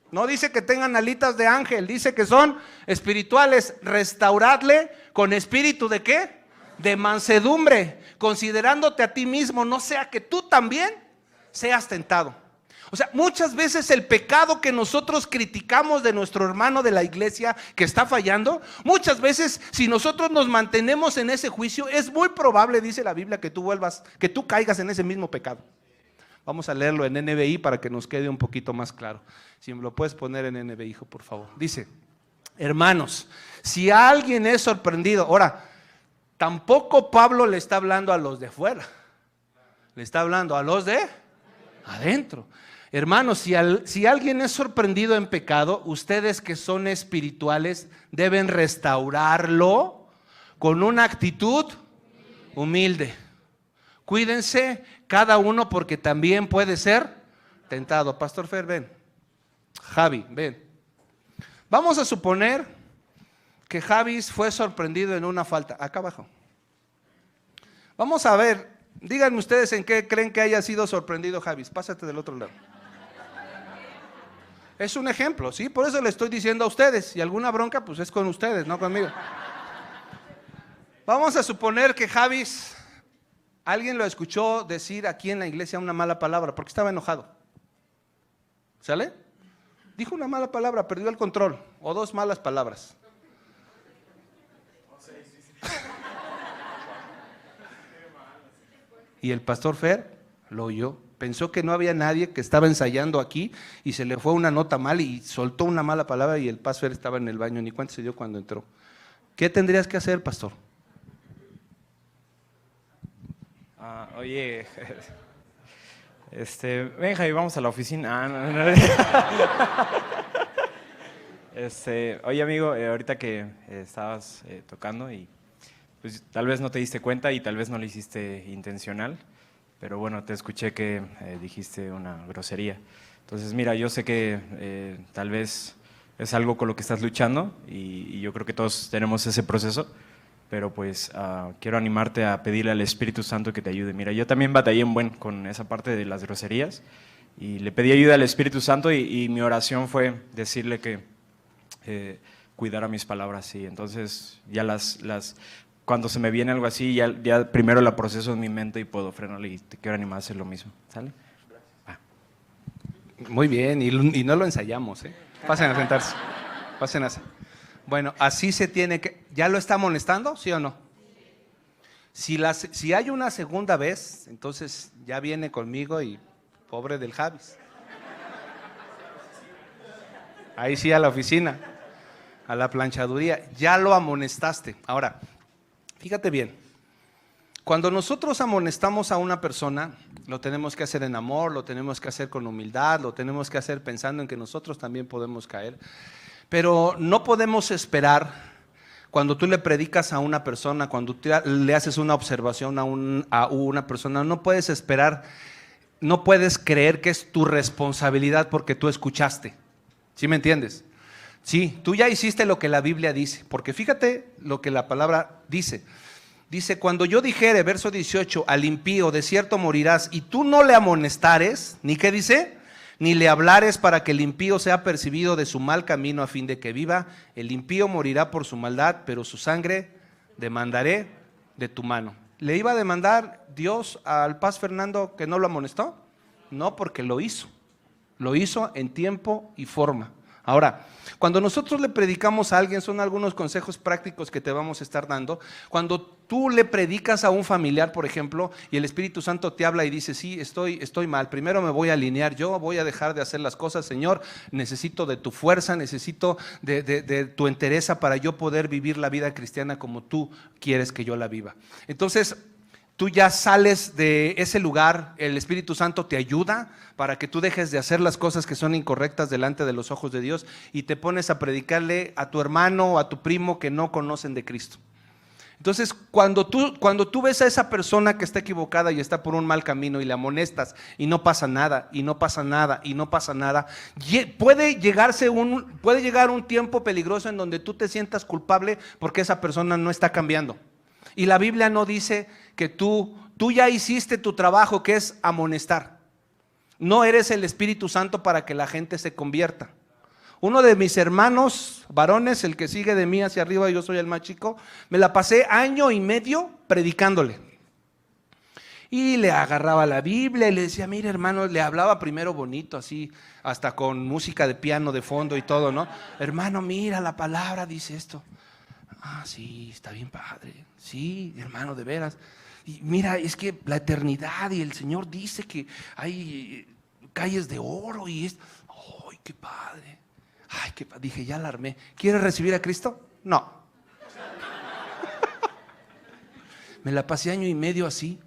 no dice que tengan alitas de ángel, dice que son espirituales. Restauradle con espíritu ¿de qué? De mansedumbre, considerándote a ti mismo, no sea que tú también seas tentado. O sea, muchas veces el pecado que nosotros criticamos de nuestro hermano de la iglesia que está fallando, muchas veces si nosotros nos mantenemos en ese juicio, es muy probable, dice la Biblia, que tú caigas en ese mismo pecado. Vamos a leerlo en NBI para que nos quede un poquito más claro. Si me lo puedes poner en NBI, hijo, por favor. Dice, hermanos, si alguien es sorprendido, ahora, tampoco Pablo le está hablando a los de fuera, le está hablando a los de adentro. Hermanos, si alguien es sorprendido en pecado, ustedes que son espirituales deben restaurarlo con una actitud humilde. Cuídense cada uno porque también puede ser tentado. Pastor Fer, ven. Javi, ven. Vamos a suponer que Javi fue sorprendido en una falta. Acá abajo. Vamos a ver, díganme ustedes en qué creen que haya sido sorprendido Javi. Pásate del otro lado. Es un ejemplo, ¿sí? Por eso le estoy diciendo a ustedes. Y alguna bronca, pues es con ustedes, no conmigo. Vamos a suponer que Javi, alguien lo escuchó decir aquí en la iglesia una mala palabra porque estaba enojado. ¿Sale? Dijo una mala palabra, perdió el control. O dos malas palabras. Y el pastor Fer lo oyó. Pensó que no había nadie, que estaba ensayando aquí y se le fue una nota mal y soltó una mala palabra y el pastor Fer estaba en el baño. Ni cuenta se dio cuando entró. ¿Qué tendrías que hacer, pastor? Oye, ven Javi, vamos a la oficina. Oye amigo, ahorita que estabas tocando y pues tal vez no te diste cuenta y tal vez no lo hiciste intencional, pero bueno, te escuché que dijiste una grosería. Entonces mira, yo sé que tal vez es algo con lo que estás luchando y yo creo que todos tenemos ese proceso. Pero pues quiero animarte a pedirle al Espíritu Santo que te ayude. Mira, yo también batallé con esa parte de las groserías y le pedí ayuda al Espíritu Santo y mi oración fue decirle que cuidara mis palabras. Y entonces ya cuando se me viene algo así, ya primero la proceso en mi mente y puedo frenarle y te quiero animar a hacer lo mismo. ¿Sale? Muy bien, y no lo ensayamos, ¿eh? Pasen a sentarse, pasen a sentarse. Bueno, así se tiene que... ¿Ya lo está amonestando? ¿Sí o no? Si hay una segunda vez, entonces ya viene conmigo y pobre del Javis. Ahí sí a la oficina, a la planchaduría. Ya lo amonestaste. Ahora, fíjate bien. Cuando nosotros amonestamos a una persona, lo tenemos que hacer en amor, lo tenemos que hacer con humildad, lo tenemos que hacer pensando en que nosotros también podemos caer. Pero no podemos esperar, cuando tú le predicas a una persona, cuando tú le haces una observación a una persona, no puedes esperar, no puedes creer que es tu responsabilidad porque tú escuchaste. ¿Sí me entiendes? Sí, tú ya hiciste lo que la Biblia dice, porque fíjate lo que la palabra dice. Dice, cuando yo dijere, verso 18, al impío, de cierto morirás, y tú no le amonestares, ¿ni qué dice? Ni le hablares para que el impío sea percibido de su mal camino a fin de que viva. El impío morirá por su maldad, pero su sangre demandaré de tu mano. ¿Le iba a demandar Dios al Paz Fernando que no lo amonestó? No, porque lo hizo. Lo hizo en tiempo y forma. Ahora, cuando nosotros le predicamos a alguien, son algunos consejos prácticos que te vamos a estar dando. Cuando tú le predicas a un familiar, por ejemplo, y el Espíritu Santo te habla y dice, sí, estoy mal, primero me voy a alinear yo, voy a dejar de hacer las cosas, Señor, necesito de tu fuerza, necesito de tu entereza para yo poder vivir la vida cristiana como tú quieres que yo la viva. Entonces, tú ya sales de ese lugar, el Espíritu Santo te ayuda para que tú dejes de hacer las cosas que son incorrectas delante de los ojos de Dios y te pones a predicarle a tu hermano o a tu primo que no conocen de Cristo. Entonces, cuando tú ves a esa persona que está equivocada y está por un mal camino y le amonestas y no pasa nada, y no pasa nada, y no pasa nada, puede llegar un tiempo peligroso en donde tú te sientas culpable porque esa persona no está cambiando. Y la Biblia no dice que tú ya hiciste tu trabajo, que es amonestar. No eres el Espíritu Santo para que la gente se convierta. Uno de mis hermanos varones, el que sigue de mí hacia arriba, yo soy el más chico, me la pasé 1 año y medio predicándole. Y le agarraba la Biblia y le decía, mire hermano, le hablaba primero bonito, así, hasta con música de piano de fondo y todo, ¿no? Hermano, mira, la palabra dice esto. Ah, sí, está bien padre. Sí, hermano, de veras. Y mira, es que la eternidad y el Señor dice que hay calles de oro y es... ¡Ay, qué padre! Ay, qué padre. Dije, ya la armé. ¿Quieres recibir a Cristo? No. Me la pasé 1 año y medio así.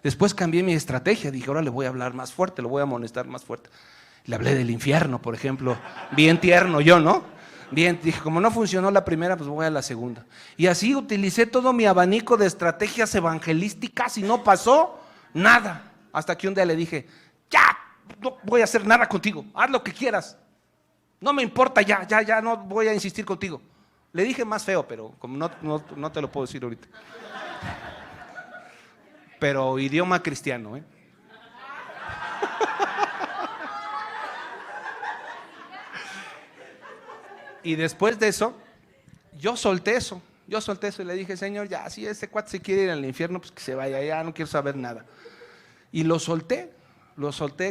Después cambié mi estrategia. Dije, ahora le voy a hablar más fuerte, lo voy a amonestar más fuerte. Le hablé del infierno, por ejemplo. Bien tierno yo, ¿no? Bien, dije, como no funcionó la primera, pues voy a la segunda. Y así utilicé todo mi abanico de estrategias evangelísticas y no pasó nada. Hasta que un día le dije, ya, no voy a hacer nada contigo, haz lo que quieras. No me importa, ya, no voy a insistir contigo. Le dije más feo, pero como no te lo puedo decir ahorita. Pero idioma cristiano, ¿eh? Y después de eso, yo solté eso y le dije, Señor, ya, si este cuate se quiere ir al infierno, pues que se vaya, ya no quiero saber nada. Y lo solté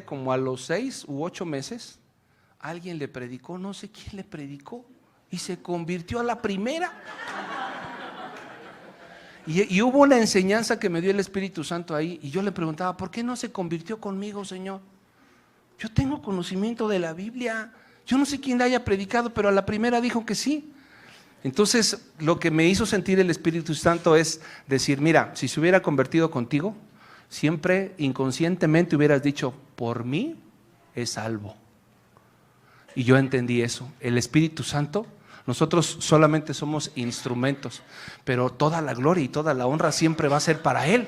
como a los 6 u 8 meses, alguien le predicó, no sé quién le predicó, y se convirtió a la primera. Y hubo una enseñanza que me dio el Espíritu Santo ahí, y yo le preguntaba, ¿por qué no se convirtió conmigo, Señor? Yo tengo conocimiento de la Biblia. Yo no sé quién le haya predicado, pero a la primera dijo que sí. Entonces, lo que me hizo sentir el Espíritu Santo es decir, mira, si se hubiera convertido contigo, siempre inconscientemente hubieras dicho, por mí es salvo. Y yo entendí eso. El Espíritu Santo, nosotros solamente somos instrumentos, pero toda la gloria y toda la honra siempre va a ser para Él.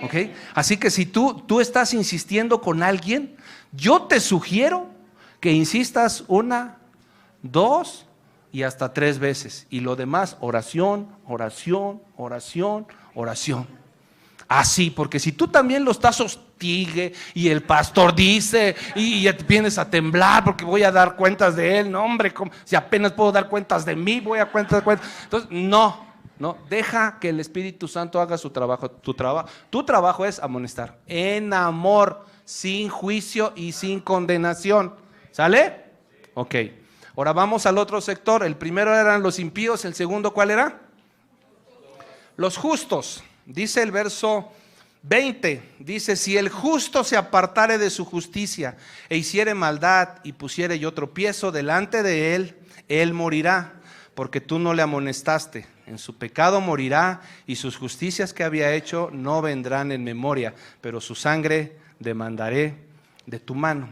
¿Okay? Así que si tú estás insistiendo con alguien, yo te sugiero que insistas 1, 2 y hasta 3 veces. Y lo demás, oración, oración, oración, oración. Así, porque si tú también lo estás hostigue y el pastor dice y ya te vienes a temblar porque voy a dar cuentas de él, no hombre, si apenas puedo dar cuentas de mí, voy a cuentas. Entonces, no, deja que el Espíritu Santo haga su trabajo. Tu trabajo es amonestar en amor, sin juicio y sin condenación. ¿Sale? Ok. Ahora vamos al otro sector. El primero eran los impíos, el segundo, ¿cuál era? Los justos. Dice el verso 20, dice, si el justo se apartare de su justicia e hiciere maldad y pusiere yo tropiezo delante de él, él morirá, porque tú no le amonestaste. En su pecado morirá y sus justicias que había hecho no vendrán en memoria, pero su sangre demandaré de tu mano.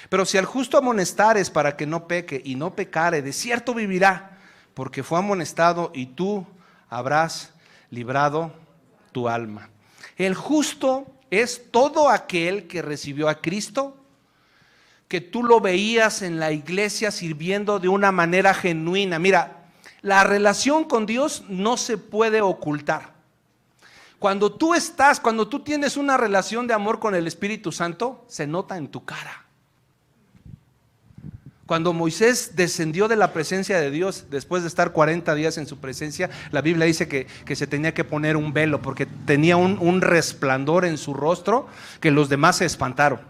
Pero si al justo amonestares para que no peque y no pecare, de cierto vivirá, porque fue amonestado y tú habrás librado tu alma. El justo es todo aquel que recibió a Cristo, que tú lo veías en la iglesia sirviendo de una manera genuina. Mira, la relación con Dios no se puede ocultar. Cuando tú tienes una relación de amor con el Espíritu Santo, se nota en tu cara. Cuando Moisés descendió de la presencia de Dios, después de estar 40 días en su presencia, la Biblia dice que se tenía que poner un velo, porque tenía un resplandor en su rostro que los demás se espantaron.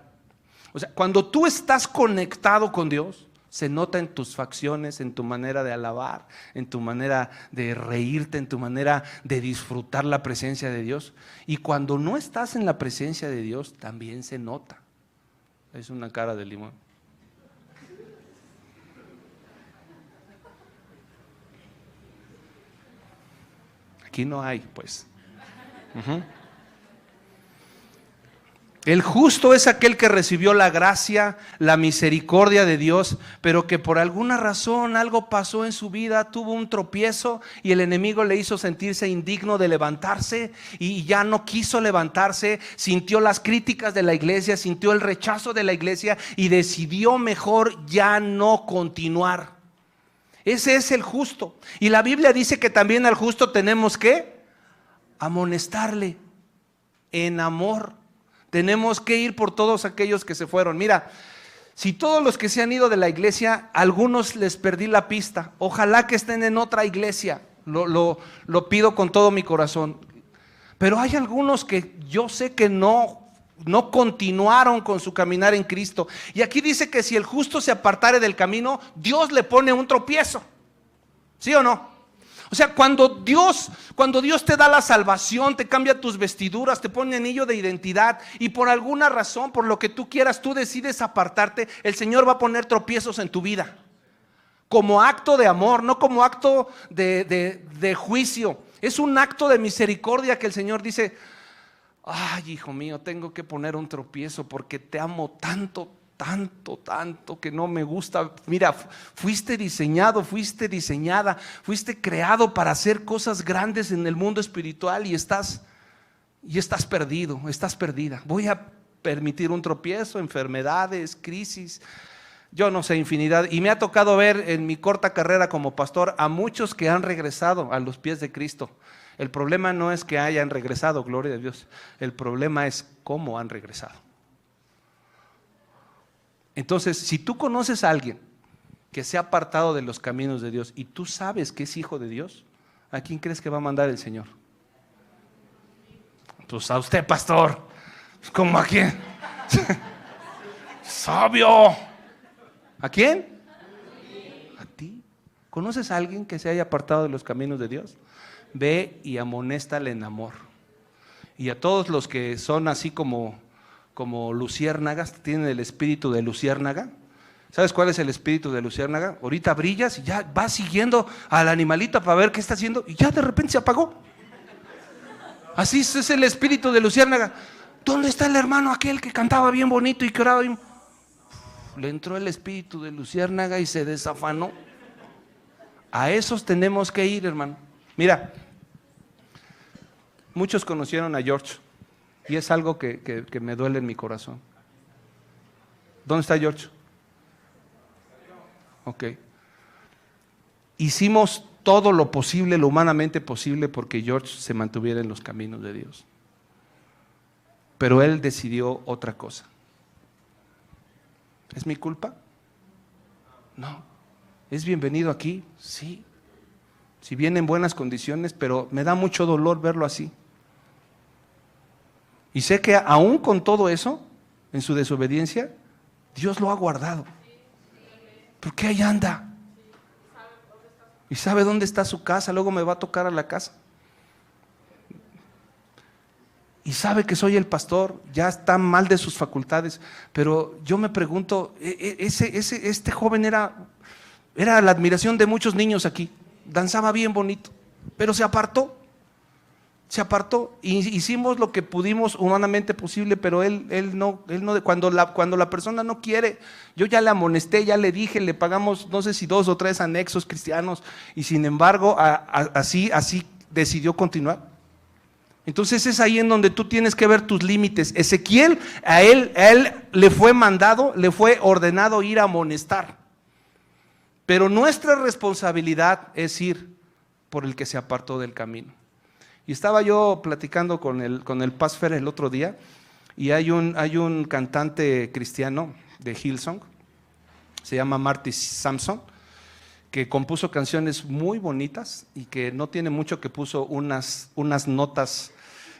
O sea, cuando tú estás conectado con Dios, Se nota en tus facciones, en tu manera de alabar, en tu manera de reírte, en tu manera de disfrutar la presencia de Dios. Y cuando no estás en la presencia de Dios, también se nota. Es una cara de limón. Aquí no hay, pues. El justo es aquel que recibió la gracia, la misericordia de Dios, pero que por alguna razón algo pasó en su vida, tuvo un tropiezo y el enemigo le hizo sentirse indigno de levantarse y ya no quiso levantarse, sintió las críticas de la iglesia, sintió el rechazo de la iglesia y decidió mejor ya no continuar. Ese es el justo. Y la Biblia dice que también al justo tenemos que amonestarle en amor. Tenemos que ir por todos aquellos que se fueron. Mira, si todos los que se han ido de la iglesia, algunos les perdí la pista. Ojalá que estén en otra iglesia. Lo pido con todo mi corazón. Pero hay algunos que yo sé que no continuaron con su caminar en Cristo. Y aquí dice que si el justo se apartare del camino, Dios le pone un tropiezo. ¿Sí o no? O sea, cuando Dios te da la salvación, te cambia tus vestiduras, te pone anillo de identidad y por alguna razón, por lo que tú quieras, tú decides apartarte, el Señor va a poner tropiezos en tu vida. Como acto de amor, no como acto de juicio. Es un acto de misericordia que el Señor dice: ay, hijo mío, tengo que poner un tropiezo porque te amo tanto que no me gusta. Mira, fuiste diseñado, fuiste diseñada, fuiste creado para hacer cosas grandes en el mundo espiritual y estás perdido, estás perdida. Voy a permitir un tropiezo, enfermedades, crisis, yo no sé, infinidad. Y me ha tocado ver en mi corta carrera como pastor a muchos que han regresado a los pies de Cristo. El problema no es que hayan regresado, gloria a Dios. El problema es cómo han regresado. Entonces, si tú conoces a alguien que se ha apartado de los caminos de Dios y tú sabes que es hijo de Dios, ¿a quién crees que va a mandar el Señor? Pues a usted, pastor. ¿Cómo a quién? Sabio. ¿A quién? A ti. ¿Conoces a alguien que se haya apartado de los caminos de Dios? Ve y amonéstale en amor. Y a todos los que son así como luciérnagas, tienen el espíritu de luciérnaga. ¿Sabes cuál es el espíritu de luciérnaga? Ahorita brillas y ya vas siguiendo al animalito para ver qué está haciendo y ya de repente se apagó. Así es el espíritu de luciérnaga. ¿Dónde está el hermano aquel que cantaba bien bonito y que oraba bien? Le entró el espíritu de luciérnaga y se desafanó. A esos tenemos que ir, hermano. Mira, muchos conocieron a George. Y es algo que me duele en mi corazón. ¿Dónde está George? Ok. Hicimos todo lo posible, lo humanamente posible, porque George se mantuviera en los caminos de Dios. Pero él decidió otra cosa. ¿Es mi culpa? No. ¿Es bienvenido aquí? Sí. Si viene en buenas condiciones, pero me da mucho dolor verlo así. Y sé que aún con todo eso, en su desobediencia, Dios lo ha guardado. Porque ahí anda. Y sabe dónde está su casa, luego me va a tocar a la casa. Y sabe que soy el pastor, ya está mal de sus facultades. Pero yo me pregunto, este joven era la admiración de muchos niños aquí. Danzaba bien bonito, pero se apartó. Hicimos lo que pudimos humanamente posible, pero él no, cuando la persona no quiere, yo ya le amonesté, ya le dije, le pagamos no sé si 2 o 3 anexos cristianos y sin embargo así decidió continuar. Entonces es ahí en donde tú tienes que ver tus límites. Ezequiel, a él le fue mandado, le fue ordenado ir a amonestar, pero nuestra responsabilidad es ir por el que se apartó del camino. Y estaba yo platicando con el Pasfer el otro día y hay un cantante cristiano de Hillsong, se llama Marty Sampson, que compuso canciones muy bonitas y que no tiene mucho, que puso unas notas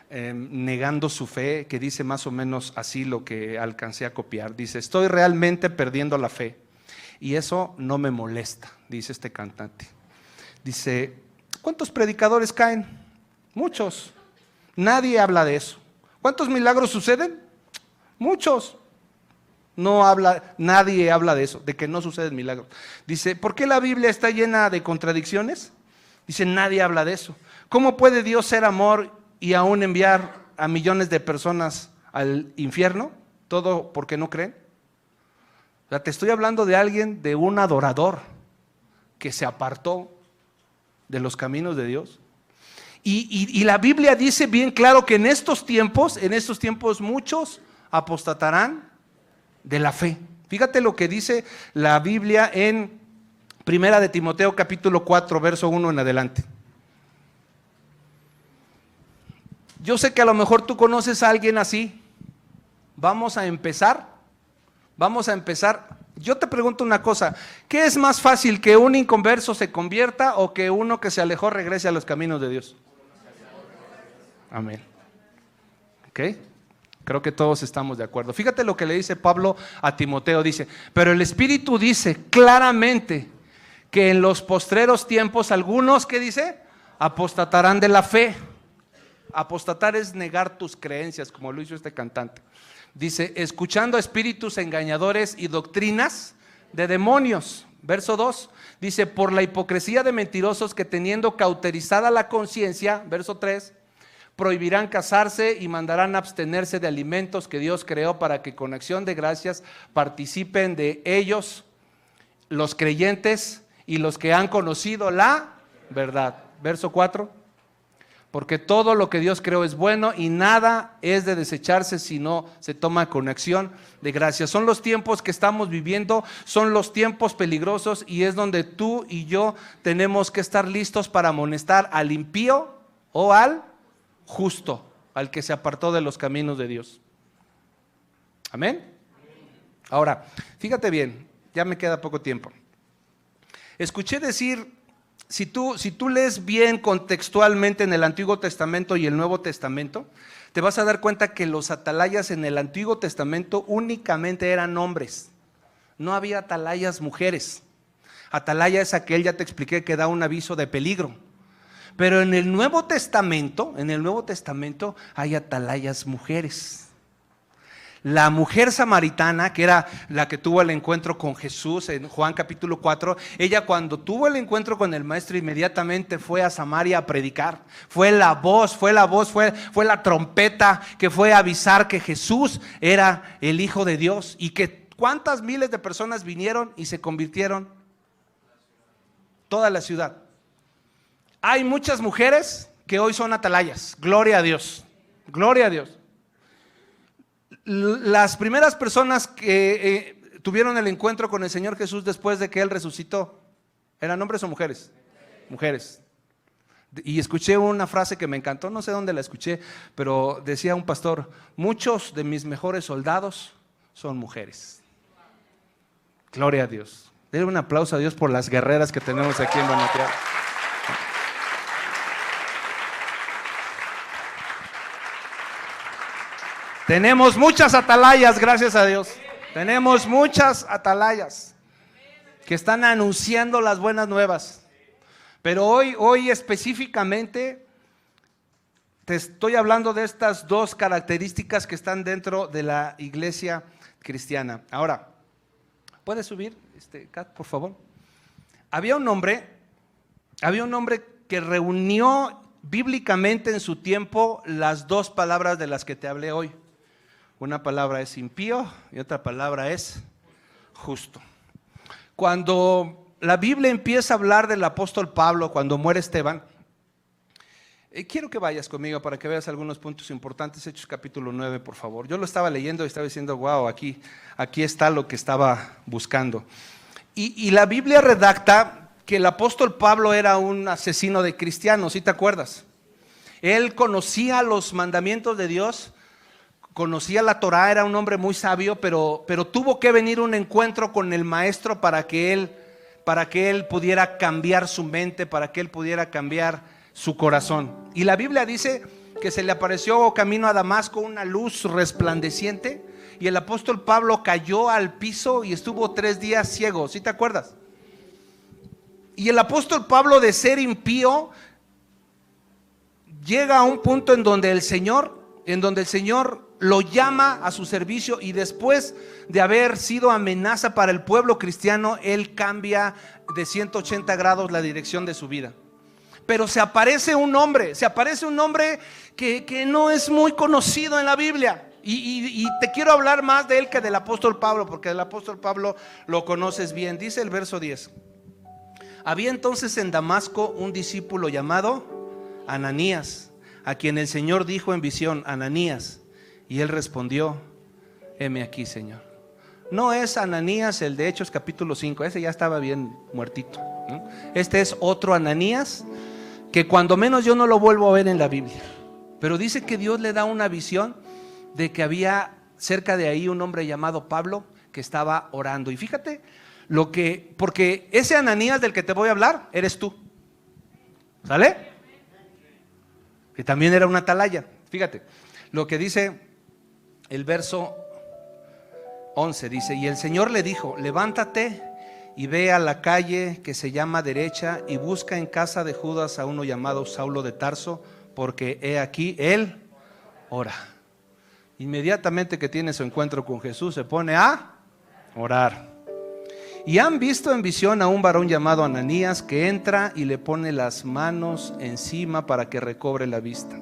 negando su fe, que dice más o menos así lo que alcancé a copiar. Dice: estoy realmente perdiendo la fe. y eso no me molesta, dice este cantante. Dice, ¿cuántos predicadores caen? Muchos. Nadie habla de eso. ¿Cuántos milagros suceden? Muchos. Nadie habla de eso, de que no suceden milagros. Dice, ¿por qué la Biblia está llena de contradicciones? Dice, nadie habla de eso. ¿Cómo puede Dios ser amor y aún enviar a millones de personas al infierno? ¿Todo porque no creen? O sea, te estoy hablando de alguien, de un adorador que se apartó de los caminos de Dios. Y la Biblia dice bien claro que en estos tiempos muchos apostatarán de la fe. Fíjate lo que dice la Biblia en Primera de Timoteo capítulo 4, verso 1 en adelante. Yo sé que a lo mejor tú conoces a alguien así. Vamos a empezar. Yo te pregunto una cosa, ¿qué es más fácil, que un inconverso se convierta o que uno que se alejó regrese a los caminos de Dios? Amén. ¿Ok? Creo que todos estamos de acuerdo. Fíjate lo que le dice Pablo a Timoteo, dice, pero el Espíritu dice claramente que en los postreros tiempos algunos, ¿qué dice? Apostatarán de la fe. Apostatar es negar tus creencias, como lo hizo este cantante. Dice, escuchando a espíritus engañadores y doctrinas de demonios. Verso 2, dice, por la hipocresía de mentirosos que teniendo cauterizada la conciencia, verso 3, prohibirán casarse y mandarán abstenerse de alimentos que Dios creó para que con acción de gracias participen de ellos los creyentes y los que han conocido la verdad. Verso 4, porque todo lo que Dios creó es bueno y nada es de desecharse si no se toma con acción de gracias. Son los tiempos que estamos viviendo, son los tiempos peligrosos y es donde tú y yo tenemos que estar listos para amonestar al impío o al justo, al que se apartó de los caminos de Dios. Amén. Ahora, fíjate bien, ya me queda poco tiempo. Escuché decir, si tú lees bien contextualmente en el Antiguo Testamento y el Nuevo Testamento, te vas a dar cuenta que los atalayas en el Antiguo Testamento únicamente eran hombres. No había atalayas mujeres. Atalaya es aquel, ya te expliqué, que da un aviso de peligro. Pero en el Nuevo Testamento hay atalayas mujeres. La mujer samaritana, que era la que tuvo el encuentro con Jesús en Juan capítulo 4, ella cuando tuvo el encuentro con el maestro inmediatamente fue a Samaria a predicar. Fue la trompeta que fue a avisar que Jesús era el Hijo de Dios y que cuántas miles de personas vinieron y se convirtieron. Toda la ciudad. Hay muchas mujeres que hoy son atalayas. Gloria a Dios. Gloria a Dios. Las primeras personas que tuvieron el encuentro con el Señor Jesús después de que Él resucitó, ¿eran hombres o mujeres? Mujeres. Y escuché una frase que me encantó, no sé dónde la escuché, pero decía un pastor, muchos de mis mejores soldados son mujeres. Gloria a Dios. Denle un aplauso a Dios por las guerreras que tenemos aquí en Banatier. Tenemos muchas atalayas, gracias a Dios. Tenemos muchas atalayas que están anunciando las buenas nuevas. Pero hoy específicamente te estoy hablando de estas dos características que están dentro de la iglesia cristiana. Ahora, ¿puedes subir, Kat, por favor? Había un hombre que reunió bíblicamente en su tiempo las dos palabras de las que te hablé hoy. Una palabra es impío y otra palabra es justo. Cuando la Biblia empieza a hablar del apóstol Pablo, cuando muere Esteban, quiero que vayas conmigo para que veas algunos puntos importantes. Hechos capítulo 9, por favor. Yo lo estaba leyendo y estaba diciendo, wow, aquí está lo que estaba buscando. Y la Biblia redacta que el apóstol Pablo era un asesino de cristianos, ¿sí te acuerdas? Él conocía los mandamientos de Dios, conocía la Torá, era un hombre muy sabio, pero tuvo que venir un encuentro con el maestro para que él pudiera cambiar su mente, para que él pudiera cambiar su corazón. Y la Biblia dice que se le apareció camino a Damasco una luz resplandeciente y el apóstol Pablo cayó al piso y estuvo 3 días ciego, ¿sí te acuerdas? Y el apóstol Pablo, de ser impío, llega a un punto en donde el Señor lo llama a su servicio, y después de haber sido amenaza para el pueblo cristiano, él cambia de 180 grados la dirección de su vida. Pero se aparece un hombre que no es muy conocido en la Biblia. Y te quiero hablar más de él que del apóstol Pablo, porque del apóstol Pablo lo conoces bien. Dice el verso 10: había entonces en Damasco un discípulo llamado Ananías, a quien el Señor dijo en visión: Ananías. Y él respondió: heme aquí, Señor. No es Ananías el de Hechos capítulo 5, ese ya estaba bien muertito, ¿no? Este es otro Ananías, que cuando menos yo no lo vuelvo a ver en la Biblia. Pero dice que Dios le da una visión de que había cerca de ahí un hombre llamado Pablo que estaba orando. Y fíjate porque ese Ananías del que te voy a hablar eres tú, ¿sale? Que también era una atalaya. Fíjate lo que dice el verso 11, dice: y el Señor le dijo: levántate y ve a la calle que se llama Derecha y busca en casa de Judas a uno llamado Saulo de Tarso, porque he aquí él ora. Inmediatamente que tiene su encuentro con Jesús, se pone a orar. Y han visto en visión a un varón llamado Ananías, que entra y le pone las manos encima para que recobre la vista.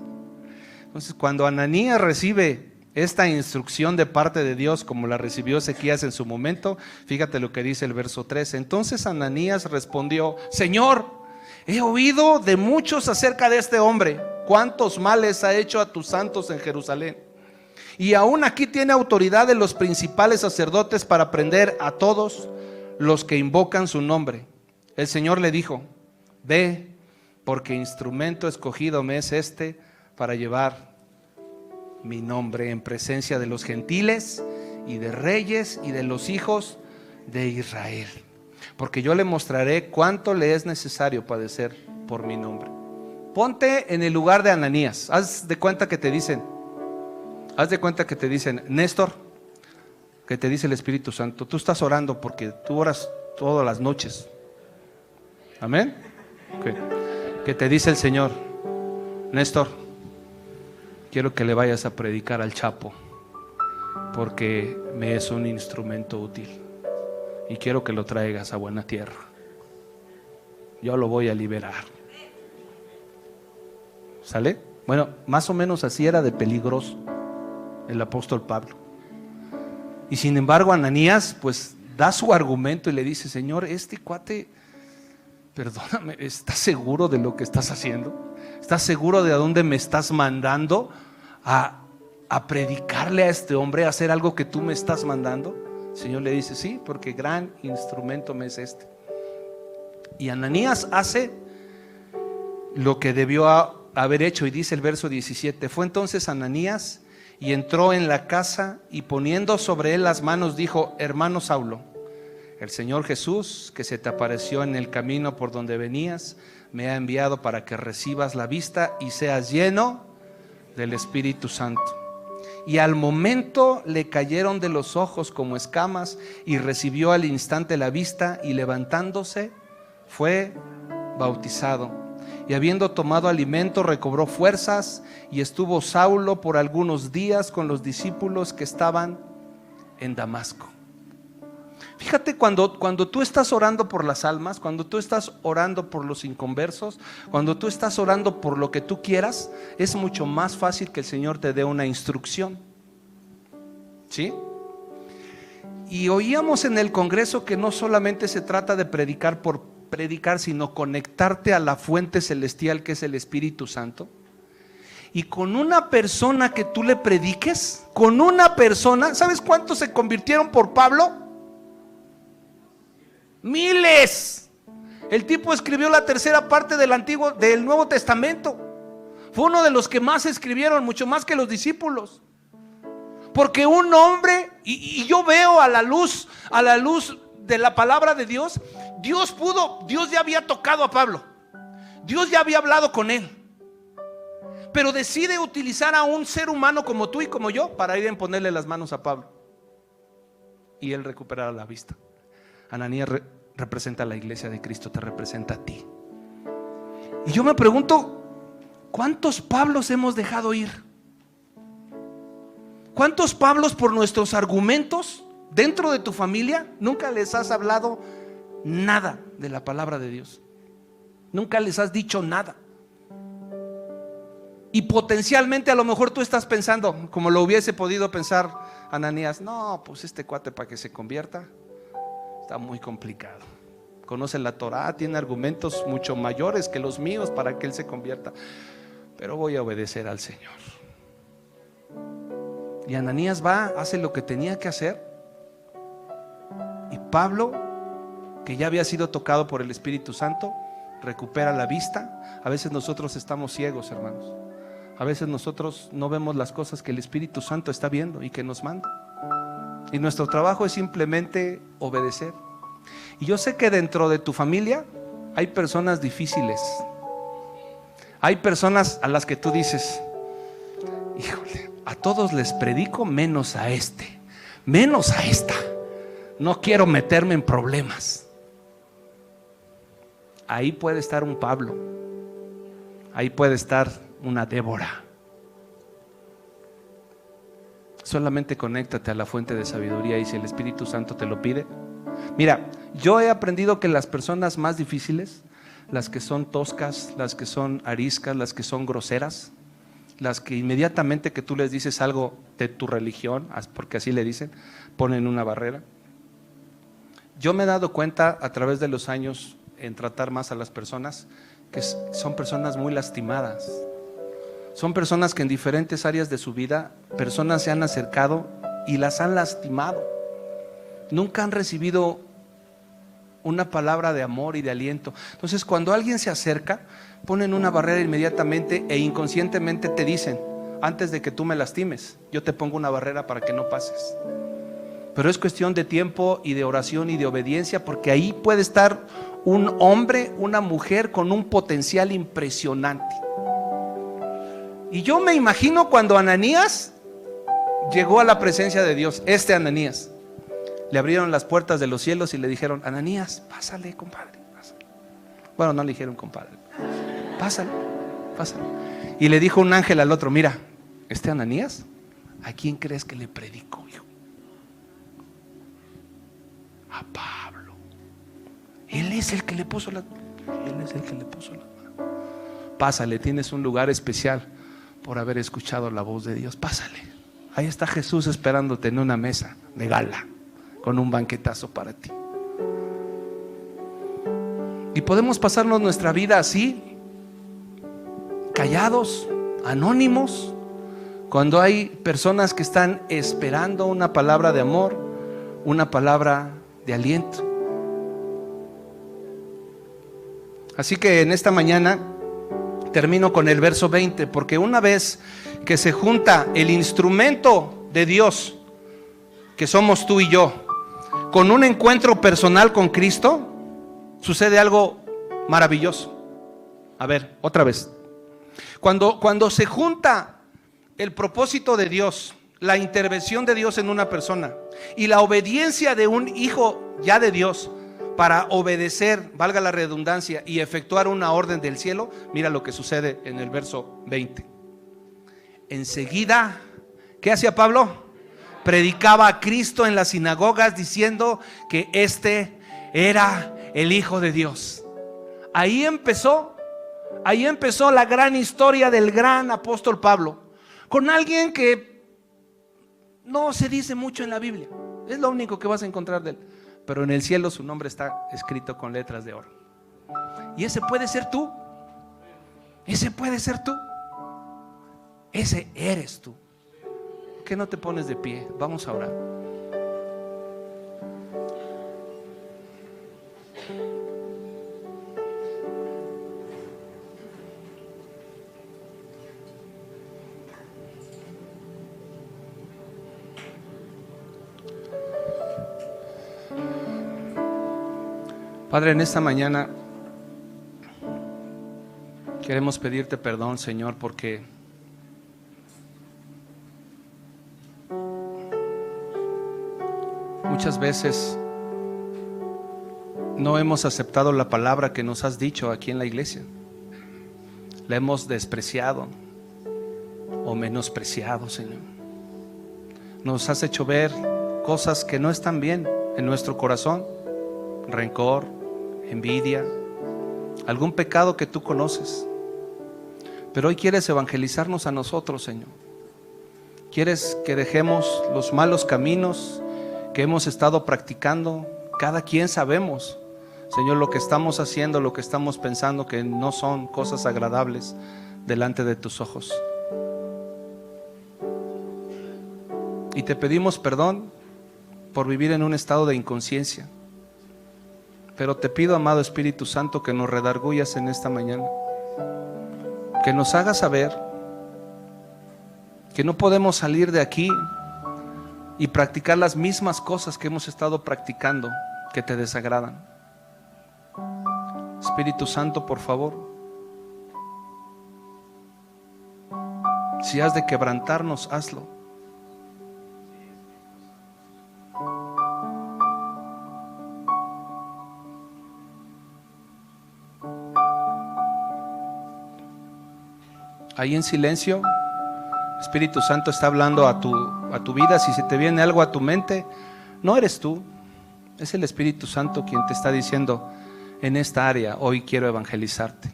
Entonces, cuando Ananías recibe esta instrucción de parte de Dios, como la recibió Ezequías en su momento, fíjate lo que dice el verso 13. Entonces Ananías respondió: Señor, he oído de muchos acerca de este hombre, cuántos males ha hecho a tus santos en Jerusalén. Y aún aquí tiene autoridad de los principales sacerdotes para prender a todos los que invocan su nombre. El Señor le dijo: ve, porque instrumento escogido me es este para llevar mi nombre en presencia de los gentiles y de reyes y de los hijos de Israel, porque yo le mostraré cuánto le es necesario padecer por mi nombre. Ponte en el lugar de Ananías. Haz de cuenta que te dicen, Néstor, que te dice el Espíritu Santo: tú estás orando porque tú oras todas las noches. Amén. Okay. Que te dice el Señor: Néstor, quiero que le vayas a predicar al Chapo, porque me es un instrumento útil y quiero que lo traigas a buena tierra. Yo lo voy a liberar. ¿Sale? Bueno, más o menos así era de peligroso el apóstol Pablo. Y sin embargo Ananías pues da su argumento y le dice: Señor, este cuate, perdóname, ¿estás seguro de lo que estás haciendo? ¿Estás seguro de a dónde me estás mandando a predicarle a este hombre, a hacer algo que tú me estás mandando? El Señor le dice: sí, porque gran instrumento me es este. Y Ananías hace lo que debió haber hecho, y dice el verso 17: fue entonces Ananías y entró en la casa, y poniendo sobre él las manos dijo: hermano Saulo, el Señor Jesús, que se te apareció en el camino por donde venías, me ha enviado para que recibas la vista y seas lleno del Espíritu Santo. Y al momento le cayeron de los ojos como escamas, y recibió al instante la vista, y levantándose fue bautizado. Y habiendo tomado alimento, recobró fuerzas, y estuvo Saulo por algunos días con los discípulos que estaban en Damasco. Fíjate, cuando tú estás orando por las almas, cuando tú estás orando por los inconversos, cuando tú estás orando por lo que tú quieras, es mucho más fácil que el Señor te dé una instrucción. ¿Sí? Y oíamos en el congreso que no solamente se trata de predicar por predicar, sino conectarte a la fuente celestial que es el Espíritu Santo. Y con una persona que tú le prediques, con una persona, ¿sabes cuántos se convirtieron por Pablo? Miles. El tipo escribió la tercera parte del Nuevo Testamento. Fue uno de los que más escribieron, mucho más que los discípulos. Porque un hombre, y yo veo a la luz de la palabra de Dios, Dios ya había tocado a Pablo, Dios ya había hablado con él, pero decide utilizar a un ser humano como tú y como yo para ir a ponerle las manos a Pablo, y él recuperará la vista. Ananías representa a la iglesia de Cristo, te representa a ti. Y yo me pregunto, ¿cuántos Pablos hemos dejado ir? ¿Cuántos Pablos por nuestros argumentos dentro de tu familia nunca les has hablado nada de la palabra de Dios? Nunca les has dicho nada. Y potencialmente a lo mejor tú estás pensando, como lo hubiese podido pensar Ananías, no, pues este cuate para que se convierta está muy complicado. Conoce la Torá, tiene argumentos mucho mayores que los míos para que él se convierta, pero voy a obedecer al Señor. Y Ananías va, hace lo que tenía que hacer, y Pablo, que ya había sido tocado por el Espíritu Santo, recupera la vista. A veces nosotros estamos ciegos, hermanos. A veces nosotros no vemos las cosas que el Espíritu Santo está viendo y que nos manda. Y nuestro trabajo es simplemente obedecer. Y yo sé que dentro de tu familia hay personas difíciles. Hay personas a las que tú dices, híjole, a todos les predico menos a este, menos a esta. No quiero meterme en problemas. Ahí puede estar un Pablo. Ahí puede estar una Débora. Solamente conéctate a la fuente de sabiduría, y si el Espíritu Santo te lo pide. Mira, yo he aprendido que las personas más difíciles, las que son toscas, las que son ariscas, las que son groseras, las que inmediatamente que tú les dices algo de tu religión, porque así le dicen, ponen una barrera. Yo me he dado cuenta a través de los años, en tratar más a las personas, que son personas muy lastimadas. Son personas que en diferentes áreas de su vida, personas se han acercado y las han lastimado. Nunca han recibido una palabra de amor y de aliento. Entonces, cuando alguien se acerca, ponen una barrera inmediatamente e inconscientemente te dicen, antes de que tú me lastimes, yo te pongo una barrera para que no pases. Pero es cuestión de tiempo y de oración y de obediencia, porque ahí puede estar un hombre, una mujer con un potencial impresionante. Y yo me imagino cuando Ananías llegó a la presencia de Dios, Ananías, le abrieron las puertas de los cielos y le dijeron, Ananías, pásale, compadre, pásale. Bueno, no le dijeron compadre, pásale, pásale. Y le dijo un ángel al otro, mira, Ananías, ¿a quién crees que le predicó, hijo? A Pablo. Él es el que le puso la mano. Pásale, tienes un lugar especial por haber escuchado la voz de Dios. Pásale. Ahí está Jesús esperándote en una mesa de gala, con un banquetazo para ti. Y podemos pasarnos nuestra vida así, callados, anónimos, cuando hay personas que están esperando una palabra de amor, una palabra de aliento. Así que en esta mañana termino con el verso 20, porque una vez que se junta el instrumento de Dios, que somos tú y yo, con un encuentro personal con Cristo, sucede algo maravilloso. A ver, otra vez. Cuando se junta el propósito de Dios, la intervención de Dios en una persona y la obediencia de un hijo ya de Dios para obedecer, valga la redundancia, y efectuar una orden del cielo, mira lo que sucede en el verso 20. Enseguida, ¿qué hacía Pablo? Predicaba a Cristo en las sinagogas diciendo que este era el Hijo de Dios. Ahí empezó la gran historia del gran apóstol Pablo, con alguien que no se dice mucho en la Biblia. Es lo único que vas a encontrar de él, pero en el cielo su nombre está escrito con letras de oro. Y ese puede ser tú. Ese puede ser tú. Ese eres tú. ¿Por qué no te pones de pie? Vamos a orar. Padre, en esta mañana queremos pedirte perdón, Señor, porque Muchas veces no hemos aceptado la palabra que nos has dicho aquí en la iglesia. La hemos despreciado o menospreciado, Señor. Nos has hecho ver cosas que no están bien en nuestro corazón: rencor, envidia, algún pecado que tú conoces. Pero hoy quieres evangelizarnos a nosotros, Señor. Quieres que dejemos los malos caminos que hemos estado practicando. Cada quien sabemos, Señor, lo que estamos haciendo, lo que estamos pensando, que no son cosas agradables delante de tus ojos. Y te pedimos perdón por vivir en un estado de inconsciencia. Pero te pido, amado Espíritu Santo, que nos redargullas en esta mañana, que nos hagas saber que no podemos salir de aquí y practicar las mismas cosas que hemos estado practicando, que te desagradan. Espíritu Santo, por favor, si has de quebrantarnos, hazlo. Ahí en silencio, Espíritu Santo está hablando a tu vida. Si se te viene algo a tu mente, no eres tú, es el Espíritu Santo quien te está diciendo: en esta área hoy quiero evangelizarte.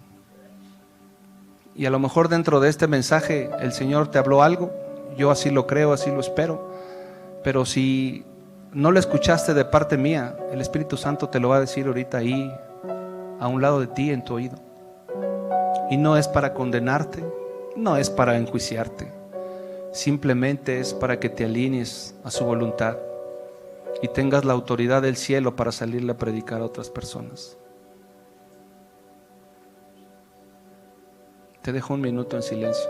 Y a lo mejor dentro de este mensaje el Señor te habló algo. Yo así lo creo, así lo espero. Pero si no lo escuchaste de parte mía, el Espíritu Santo te lo va a decir ahorita ahí, a un lado de ti, en tu oído. Y no es para condenarte, no es para enjuiciarte, simplemente es para que te alinees a su voluntad y tengas la autoridad del cielo para salirle a predicar a otras personas. Te dejo un minuto en silencio.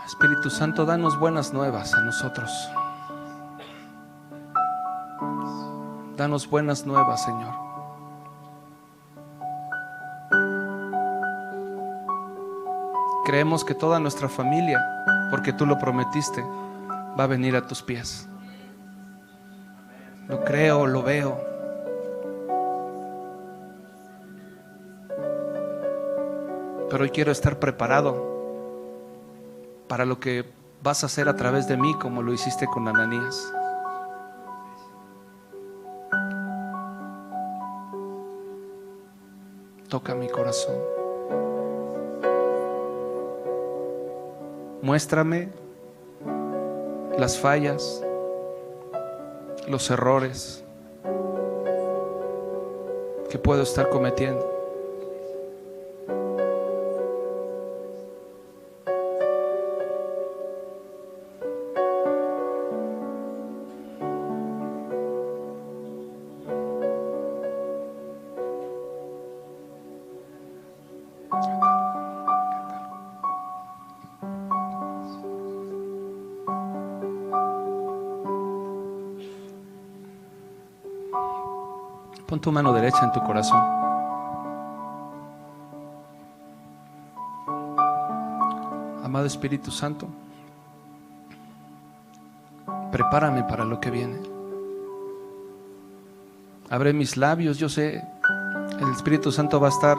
Espíritu Santo, danos buenas nuevas a nosotros. Danos buenas nuevas, Señor. Creemos que toda nuestra familia, porque tú lo prometiste, va a venir a tus pies. Lo creo, lo veo. Pero hoy quiero estar preparado para lo que vas a hacer a través de mí, como lo hiciste con Ananías. Toca mi corazón. Muéstrame las fallas, los errores que puedo estar cometiendo. Pon tu mano derecha en tu corazón. Amado Espíritu Santo, prepárame para lo que viene. Abre mis labios. Yo sé, el Espíritu Santo va a estar,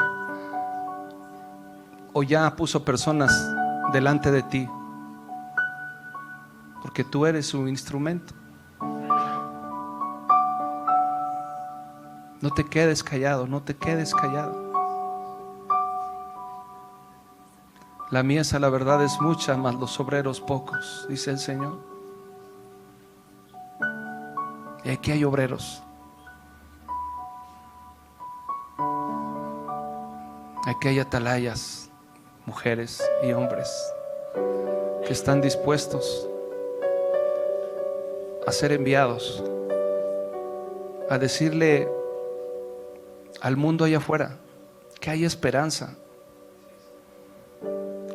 o ya puso personas delante de ti, porque tú eres su instrumento. No te quedes callado, no te quedes callado. La mies, la verdad, es mucha, mas los obreros pocos, dice el Señor. Y aquí hay obreros. Aquí hay atalayas, mujeres y hombres que están dispuestos a ser enviados, a decirle al mundo allá afuera que hay esperanza,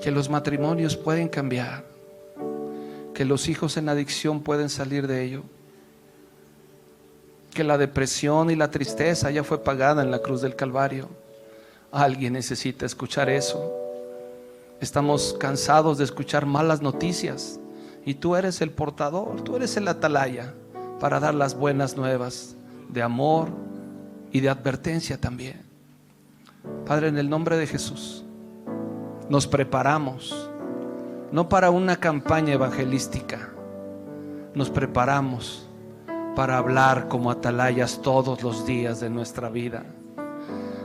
que los matrimonios pueden cambiar, que los hijos en adicción pueden salir de ello, que la depresión y la tristeza ya fue pagada en la cruz del Calvario. Alguien necesita escuchar eso. Estamos cansados de escuchar malas noticias y tú eres el portador, tú eres el atalaya para dar las buenas nuevas de amor y de advertencia también. Padre, en el nombre de Jesús, nos preparamos no para una campaña evangelística, nos preparamos para hablar como atalayas todos los días de nuestra vida.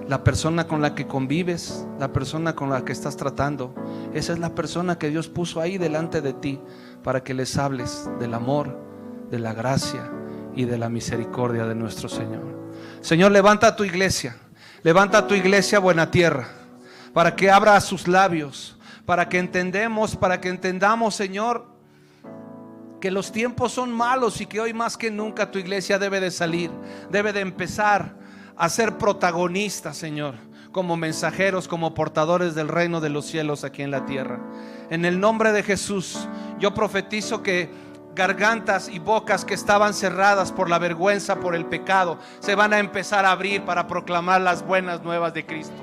La persona con la que convives, la persona con la que estás tratando, esa es la persona que Dios puso ahí delante de ti para que les hables del amor, de la gracia y de la misericordia de nuestro Señor. Señor, levanta a tu iglesia Buena Tierra, para que abra sus labios, para que entendamos, Señor, que los tiempos son malos y que hoy más que nunca tu iglesia debe de salir, debe de empezar a ser protagonistas, Señor, como mensajeros, como portadores del reino de los cielos aquí en la tierra. En el nombre de Jesús, yo profetizo que gargantas y bocas que estaban cerradas por la vergüenza, por el pecado, se van a empezar a abrir para proclamar las buenas nuevas de Cristo.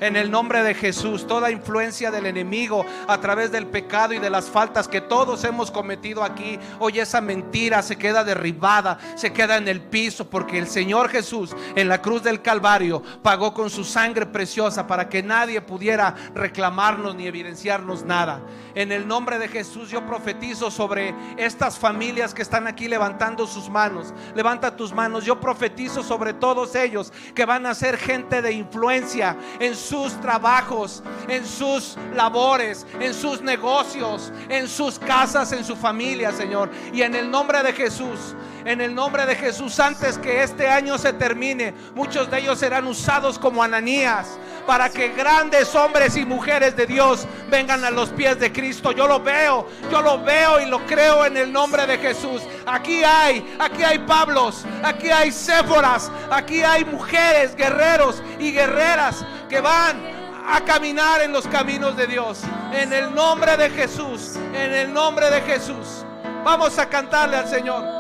En el nombre de Jesús, toda influencia del enemigo a través del pecado y de las faltas que todos hemos cometido aquí, hoy esa mentira se queda derribada, se queda en el piso, porque el Señor Jesús en la cruz del Calvario pagó con su sangre preciosa para que nadie pudiera reclamarnos ni evidenciarnos nada. En el nombre de Jesús yo profetizo sobre estas familias que están aquí levantando sus manos. Levanta tus manos. Yo profetizo sobre todos ellos que van a ser gente de influencia en sus trabajos, en sus labores, en sus negocios, en sus casas, en su familia, Señor. Y en el nombre de Jesús, antes que este año se termine, muchos de ellos serán usados como Ananías para que grandes hombres y mujeres de Dios vengan a los pies de Cristo. Yo lo veo y lo creo en el nombre de Jesús. Aquí hay Pablos, aquí hay Séforas, aquí hay mujeres, guerreros y guerreras que van a caminar en los caminos de Dios. En el nombre de Jesús, vamos a cantarle al Señor.